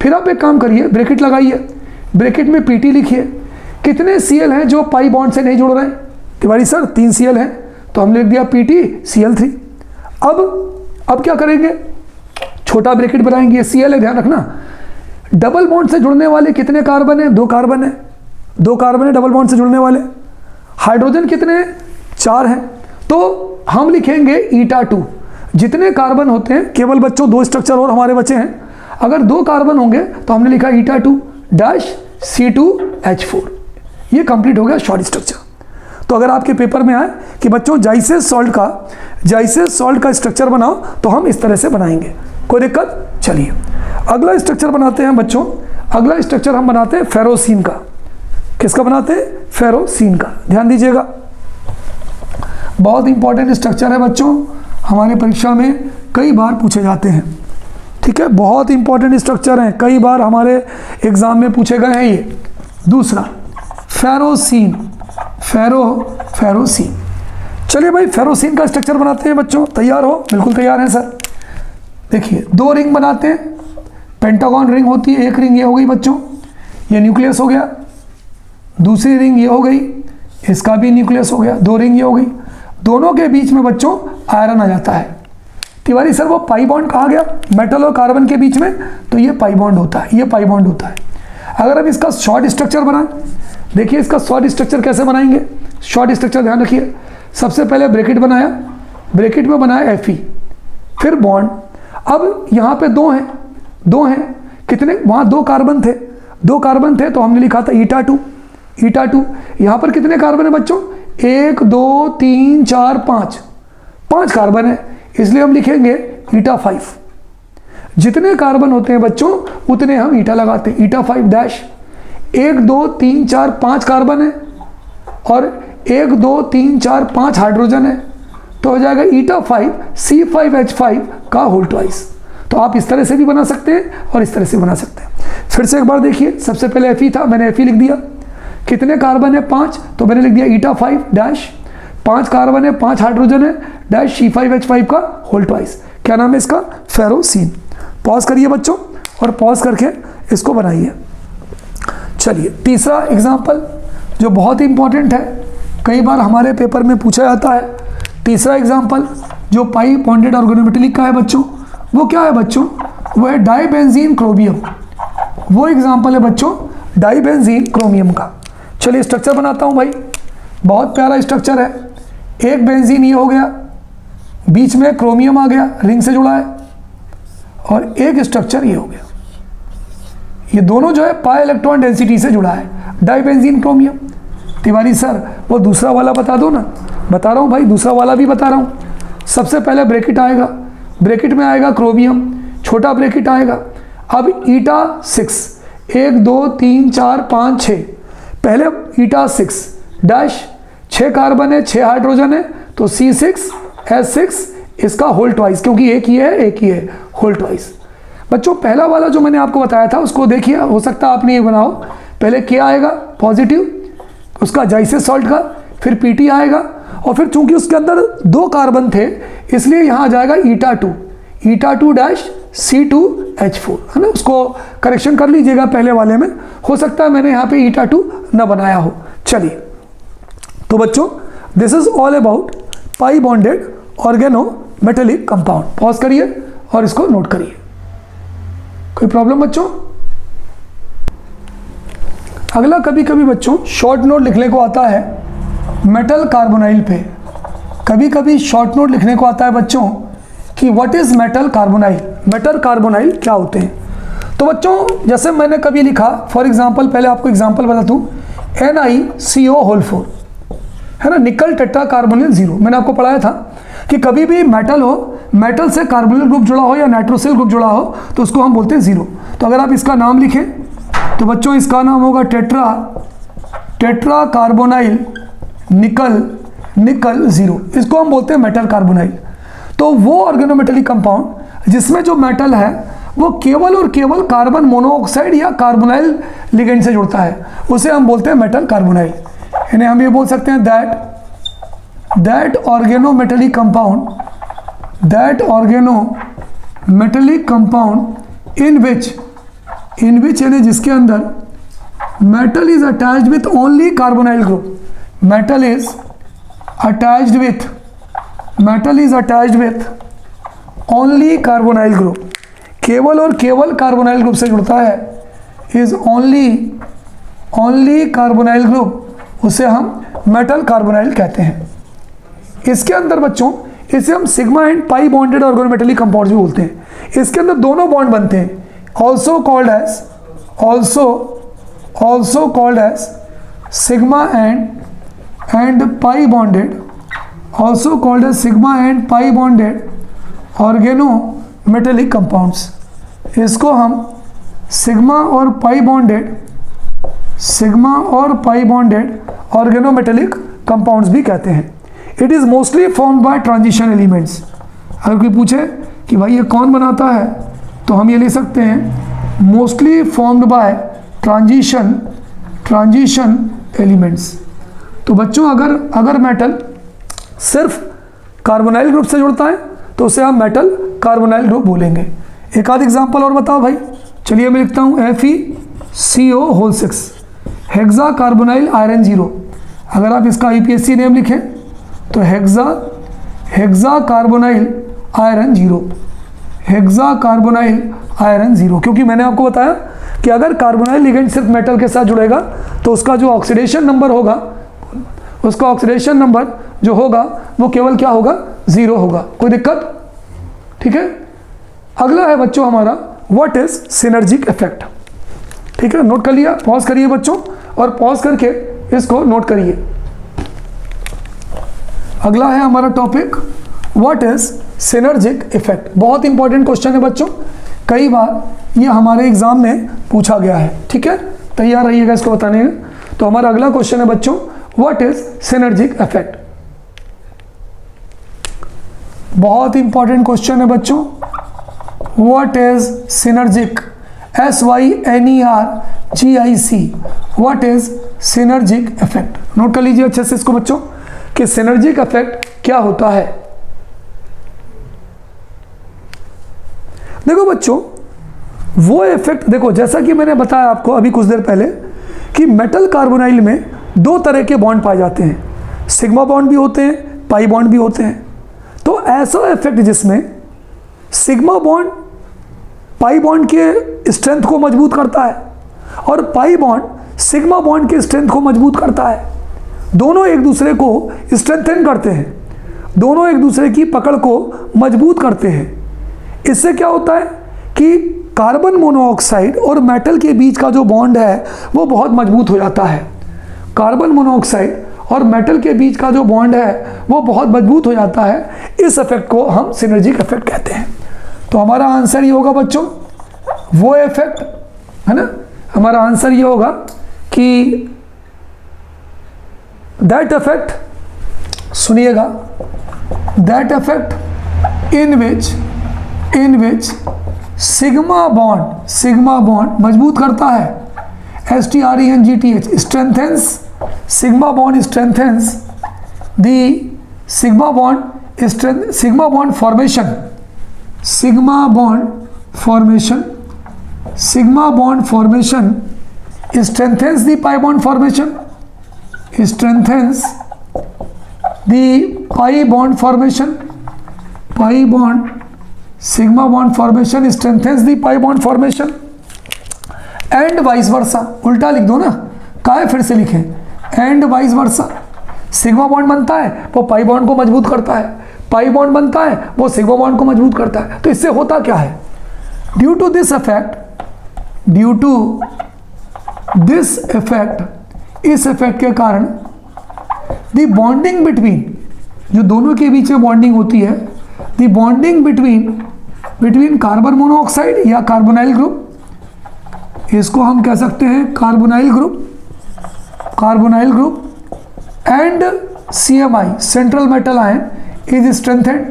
Speaker 1: फिर आप एक काम करिए, ब्रैकेट लगाइए, ब्रैकेट में PT लिखिए। कितने Cl हैं जो पाई बॉन्ड से नहीं जुड़ रहे हैं, तिवारी सर 3 Cl हैं, तो हमने लिख दिया PT Cl3। अब क्या करेंगे, छोटा ब्रैकेट बनाएंगे, ये Cl है ध्यान रखना, डबल बॉन्ड से जुड़ने वाले कितने कार्बन है? 2 कार्बन है, 2 कार्बन है डबल बॉन्ड से जुड़ने वाले। हाइड्रोजन कितने हैं? 4 हैं। तो हम लिखेंगे ईटा2। जितने कार्बन होते हैं, केवल बच्चों 2 स्ट्रक्चर और हमारे बचे हैं। अगर 2 कार्बन होंगे तो हमने लिखा ईटा2 डैश C2H4। ये कंप्लीट हो गया शॉर्ट स्ट्रक्चर। तो अगर आपके पेपर में आए कि बच्चों जाइसेस सॉल्ट का स्ट्रक्चर बनाओ, तो हम इस तरह से बनाएंगे, कोई दिक्कत? चलिए अगला स्ट्रक्चर बनाते हैं बच्चों। अगला स्ट्रक्चर हम बनाते हैं फेरोसीन का। किसका बनाते हैं? फेरोसीन का। ध्यान दीजिएगा, बहुत इंपॉर्टेंट स्ट्रक्चर है बच्चों, हमारे परीक्षा में कई बार पूछे जाते हैं। ठीक है, बहुत इंपॉर्टेंट स्ट्रक्चर हैं, कई बार हमारे एग्जाम में पूछे गए हैं ये। दूसरा फेरोसीन, फेरोसीन। चलिए भाई फेरोसीन का स्ट्रक्चर बनाते हैं बच्चों। तैयार हो? बिल्कुल तैयार हैं सर। देखिए 2 रिंग बनाते हैं, पेंटागन रिंग होती है। एक रिंग ये हो गई बच्चों, ये न्यूक्लियस हो गया। दूसरी रिंग ये हो गई, इसका भी न्यूक्लियस हो गया। 2 रिंग ये हो गई। दोनों के बीच में बच्चों आयरन आ जाता है। तिवारी सर वो पाई बॉन्ड कहा गया मेटल और कार्बन के बीच में, तो ये पाई बॉन्ड होता है, ये पाई बॉन्ड होता है। अगर हम इसका शॉर्ट स्ट्रक्चर बनाएं, देखिए इसका शॉर्ट स्ट्रक्चर कैसे बनाएंगे। शॉर्ट स्ट्रक्चर ध्यान रखिए, सबसे पहले ब्रैकेट बनाया, ब्रैकेट में बनाया Fe, फिर बॉन्ड। अब यहाँ पे 2 हैं, कितने? वहाँ 2 कार्बन थे, 2 कार्बन थे तो हमने लिखा था ईटा2। यहाँ पर कितने कार्बन है बच्चों? 1 2 3 4 5 कार्बन है, इसलिए हम लिखेंगे ईटा5। जितने कार्बन होते हैं बच्चों उतने हम ईटा लगाते हैं, ईटा5 डैश। 1 2 3 4 5 कार्बन है और 1 2 3 4 5 हाइड्रोजन है, तो हो जाएगा ईटा5 C5H5 का होल ट्वाइस। तो आप इस तरह से भी बना सकते हैं और इस तरह से बना सकते हैं। फिर से एक बार देखिए, सबसे पहले Fe था, मैंने Fe लिख दिया। कितने कार्बन है? 5, तो मैंने लिख दिया ईटा5 डैश। 5 कार्बन है, 5 हाइड्रोजन है, डैश C5H5 का होल ट्वाइस। क्या नाम है इसका? फेरोसीन। पॉज करिए बच्चों और पॉज करके इसको बनाइए। चलिए तीसरा एग्जाम्पल जो बहुत ही इंपॉर्टेंट है, कई बार हमारे पेपर में पूछा जाता है। तीसरा एग्जाम्पल जो पाई बॉन्डेड ऑर्गेनोमेटेलिक का है बच्चों, वो क्या है बच्चों? वो है डाइबेंजीन क्रोमियम। वो एग्जाम्पल है बच्चों डाइबेंजीन क्रोमियम का। चलिए स्ट्रक्चर बनाता हूँ भाई, बहुत प्यारा स्ट्रक्चर है। एक बेंजीन ये हो गया, बीच में क्रोमियम आ गया, रिंग से जुड़ा है, और एक स्ट्रक्चर ये हो गया। ये दोनों जो है पाई इलेक्ट्रॉन डेंसिटी से जुड़ा है, डाइबेंजीन क्रोमियम। तिवारी सर वो दूसरा वाला बता दो ना। बता रहा हूँ भाई, दूसरा वाला भी बता रहा हूँ। सबसे पहले ब्रैकेट आएगा, ब्रैकेट में आएगा क्रोमियम, छोटा ब्रैकेट आएगा। अब ईटा6, 1 2 3 4 5 6, पहले ईटा6 डैश, 6 कार्बन है, 6 हाइड्रोजन है, तो C6H6 इसका होल ट्वाइस, क्योंकि एक ही है होल ट्वाइस। बच्चों पहला वाला जो मैंने आपको बताया था उसको देखिए, हो सकता है आपने ये बनाओ। पहले क्या आएगा? पॉजिटिव, उसका जाइसेस सॉल्ट का, फिर Pt आएगा, और फिर चूंकि उसके अंदर 2 कार्बन थे इसलिए यहाँ आ जाएगा ईटा2 डैश C2H4, है ना। उसको करेक्शन कर लीजिएगा पहले वाले में, हो सकता है मैंने यहाँ पे ईटा2 न बनाया हो। चलिए तो बच्चों this is all about pi bonded organometallic compound. Pause करिए और इसको नोट करिए। कोई प्रॉब्लम बच्चों? अगला कभी कभी बच्चों शॉर्ट नोट लिखने को आता है मेटल कार्बोनाइल पे। कभी कभी शॉर्ट नोट लिखने को आता है बच्चों कि what is metal carbonyl, metal carbonyl क्या होते हैं। तो बच्चों जैसे मैंने कभी लिखा, फॉर एग्जांपल पहले आपको एग्जांपल बता दूं, NiCO4 है ना, निकल टेट्रा कार्बोनिल 0। मैंने आपको पढ़ाया था कि कभी भी मेटल हो, मेटल से कार्बोनिल ग्रुप जुड़ा हो या नाइट्रोसिल ग्रुप जुड़ा हो तो उसको हम बोलते हैं 0। तो अगर आप इसका नाम लिखें तो बच्चों इसका नाम होगा टेट्रा कार्बोनाइल निकल 0। इसको हम बोलते हैं मेटल कार्बोनाइल। तो वो ऑर्गेनोमेटेलिक कंपाउंड जिसमें जो मेटल है वो केवल और केवल कार्बन मोनोऑक्साइड या कार्बोनाइल लिगेंड से जुड़ता है, उसे हम बोलते हैं मेटल कार्बोनाइल। यानी हम ये बोल सकते हैं दैट ऑर्गेनोमेटेलिक कंपाउंड इन विच यानी जिसके अंदर metal is attached with only carbonyl group, metal is attached with only carbonyl group, केवल और केवल कार्बोनाइल ग्रुप से जुड़ता है, इज ओनली कार्बोनाइल ग्रुप, उसे हम मेटल कार्बोनाइल कहते हैं। इसके अंदर बच्चों इसे हम sigma and pi bonded organometallic compounds भी बोलते हैं। इसके अंदर दोनों बॉन्ड बनते हैं, also called as sigma and pi bonded, also called as sigma and pi bonded organometallic compounds. इसको हम सिग्मा और पाई बॉन्डेड ऑर्गेनोमेटेलिक कंपाउंड्स भी कहते हैं। It is mostly formed by transition elements. अगर कोई पूछे कि भाई ये कौन बनाता है, तो हम ये ले सकते हैं mostly formed by transition elements. तो बच्चों अगर मेटल सिर्फ कार्बोनाइल ग्रुप से जुड़ता है तो उसे हम मेटल कार्बोनाइल ग्रुप बोलेंगे। एक आध एग्जांपल और बताओ भाई। चलिए मैं लिखता हूँ FeCO6 हेक्सा कार्बोनाइल आयरन 0। अगर आप इसका IPSC नेम लिखें तो hexa carbonyl iron 0, hexa carbonyl iron 0। क्योंकि मैंने आपको बताया कि अगर कार्बोनाइल लिगेंड सिर्फ मेटल के साथ जुड़ेगा तो उसका जो ऑक्सीडेशन नंबर होगा, उसका ऑक्सीडेशन नंबर जो होगा वो केवल क्या होगा, 0 होगा। कोई दिक्कत? ठीक है। अगला है बच्चों हमारा व्हाट इज सिनर्जिक इफेक्ट। ठीक है, नोट कर लिया? पॉज करिए बच्चों और पॉज करके इसको नोट करिए। अगला है हमारा topic what is synergic effect. बहुत इंपॉर्टेंट क्वेश्चन है बच्चों, कई बार ये हमारे एग्जाम में पूछा गया है। ठीक है, तैयार रहिएगा इसको बताने में। तो हमारा अगला क्वेश्चन है बच्चों व्हाट इज सिनर्जिक इफेक्ट। बहुत इंपॉर्टेंट क्वेश्चन है बच्चों, what is synergic, SYNERGIC, what is synergic effect. Note कर लीजिए अच्छे से इसको बच्चों कि सिनर्जिक इफेक्ट क्या होता है। देखो बच्चों, वो इफेक्ट देखो, जैसा कि मैंने बताया आपको अभी कुछ देर पहले कि मेटल कार्बोनाइल में दो तरह के बॉन्ड पाए जाते हैं, सिग्मा बॉन्ड भी होते हैं, पाई बॉन्ड भी होते हैं। तो ऐसा इफेक्ट जिसमें सिग्मा बॉन्ड पाई बॉन्ड के स्ट्रेंथ को मजबूत करता है और पाई बॉन्ड सिग्मा बॉन्ड के स्ट्रेंथ को मजबूत करता है, दोनों एक दूसरे को स्ट्रेंथन करते हैं, दोनों एक दूसरे की पकड़ को मजबूत करते हैं। इससे क्या होता है कि कार्बन मोनोऑक्साइड और मेटल के बीच का जो बॉन्ड है वो बहुत मजबूत हो जाता है। कार्बन मोनोऑक्साइड और मेटल के बीच का जो बॉन्ड है वो बहुत मजबूत हो जाता है। इस इफेक्ट को हम सिनर्जिक इफेक्ट कहते हैं। तो हमारा आंसर ये होगा बच्चों, वो इफेक्ट है ना, हमारा आंसर ये होगा कि दैट इफेक्ट, सुनिएगा, that effect in which sigma bond मजबूत करता है, STRENGTH strengthens, sigma bond strengthens the sigma bond formation strengthens the pi bond formation, strengthens the pi bond formation, sigma bond formation strengthens the pi bond formation and vice versa। उल्टा लिख दो ना, काहे फिर से लिखें, and vice versa. Sigma bond बनता है वो पाई बॉन्ड को मजबूत करता है, पाई बॉन्ड बनता है वो सिग्मा बॉन्ड को मजबूत करता है। तो इससे होता क्या है, ड्यू टू दिस इफेक्ट, इस इफेक्ट के कारण द बॉन्डिंग बिटवीन, जो दोनों के बीच में बॉन्डिंग होती है, the bonding between carbon monoxide या कार्बोनाइल ग्रुप, इसको हम कह सकते हैं carbonyl group and CMI central metal ion is strengthened,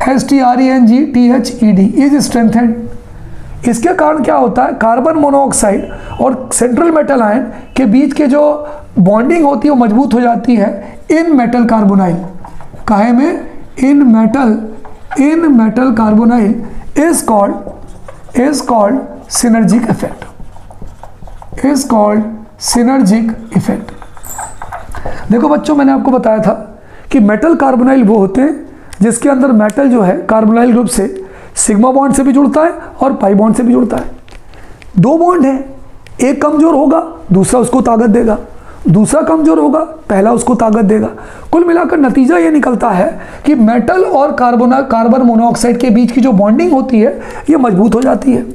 Speaker 1: STRENGTHED is strengthened. इसके कारण क्या होता है, कार्बन मोनोऑक्साइड और सेंट्रल मेटल आयन के बीच के जो बॉन्डिंग होती है वो मजबूत हो जाती है इन मेटल कार्बोनाइल। काहे में, इन metal carbonyl is called synergic effect. देखो बच्चों, मैंने आपको बताया था कि मेटल कार्बोनाइल वो होते हैं जिसके अंदर मेटल जो है कार्बोनाइल ग्रुप से सिग्मा बॉन्ड से भी जुड़ता है और पाई बॉन्ड से भी जुड़ता है। दो बॉन्ड है, एक कमजोर होगा दूसरा उसको ताकत देगा, दूसरा कमजोर होगा पहला उसको ताकत देगा। कुल मिलाकर नतीजा ये निकलता है कि मेटल और कार्बन मोनोऑक्साइड के बीच की जो बॉन्डिंग होती है ये मजबूत हो जाती है।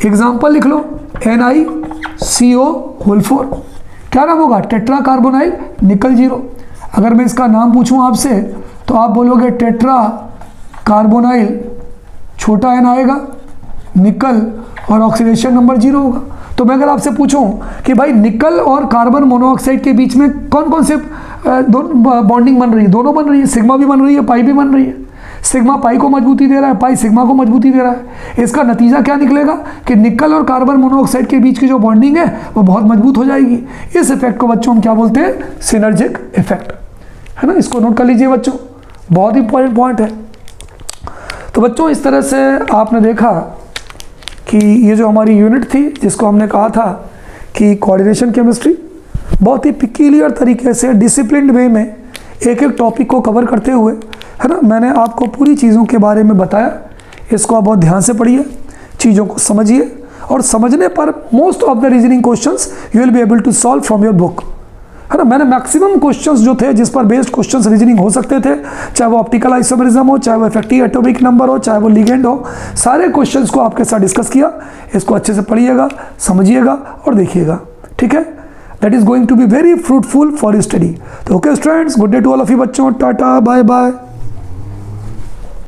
Speaker 1: एग्जाम्पल लिख लो, NiCO4 क्या नाम होगा, टेट्रा कार्बोनाइल निकल 0। अगर मैं इसका नाम पूछूं आपसे तो आप बोलोगे टेट्रा कार्बोनाइल, छोटा n आएगा, निकल और ऑक्सीडेशन नंबर 0 होगा। तो मैं अगर आपसे पूछूं कि भाई निकल और कार्बन मोनोऑक्साइड के बीच में कौन कौन से बॉन्डिंग बन रही है, दोनों बन रही है, सिग्मा भी बन रही है, पाई भी बन रही है। सिग्मा पाई को मजबूती दे रहा है, पाई सिग्मा को मजबूती दे रहा है। इसका नतीजा क्या निकलेगा कि निकल और कार्बन मोनोऑक्साइड के बीच की जो बॉन्डिंग है वो बहुत मजबूत हो जाएगी। इस इफेक्ट को बच्चों हम क्या बोलते हैं, सिनर्जिक इफेक्ट, है ना। इसको नोट कर लीजिए बच्चों, बहुत इंपॉर्टेंट पॉइंट है। तो बच्चों इस तरह से आपने देखा कि ये जो हमारी यूनिट थी जिसको हमने कहा था कि कोऑर्डिनेशन केमिस्ट्री, बहुत ही पिक्यूलियर तरीके से डिसिप्लिन्ड वे में एक एक टॉपिक को कवर करते हुए, है ना, मैंने आपको पूरी चीज़ों के बारे में बताया। इसको आप बहुत ध्यान से पढ़िए, चीज़ों को समझिए और समझने पर most of the reasoning questions you will be able to solve from your book, है ना। मैंने मैक्सिमम क्वेश्चंस जो थे जिस पर बेस्ड क्वेश्चंस रीजनिंग हो सकते थे, चाहे वो ऑप्टिकल आइसोमेरिज्म हो, चाहे वो इफेक्टिव एटॉमिक नंबर हो, चाहे वो लिगेंड हो, सारे क्वेश्चंस को आपके साथ डिस्कस किया। इसको अच्छे से पढ़िएगा, समझिएगा और देखिएगा, ठीक है। That is going to be very fruitful for study. तो okay students, good day to all of you बच्चों, टाटा बाय बाय।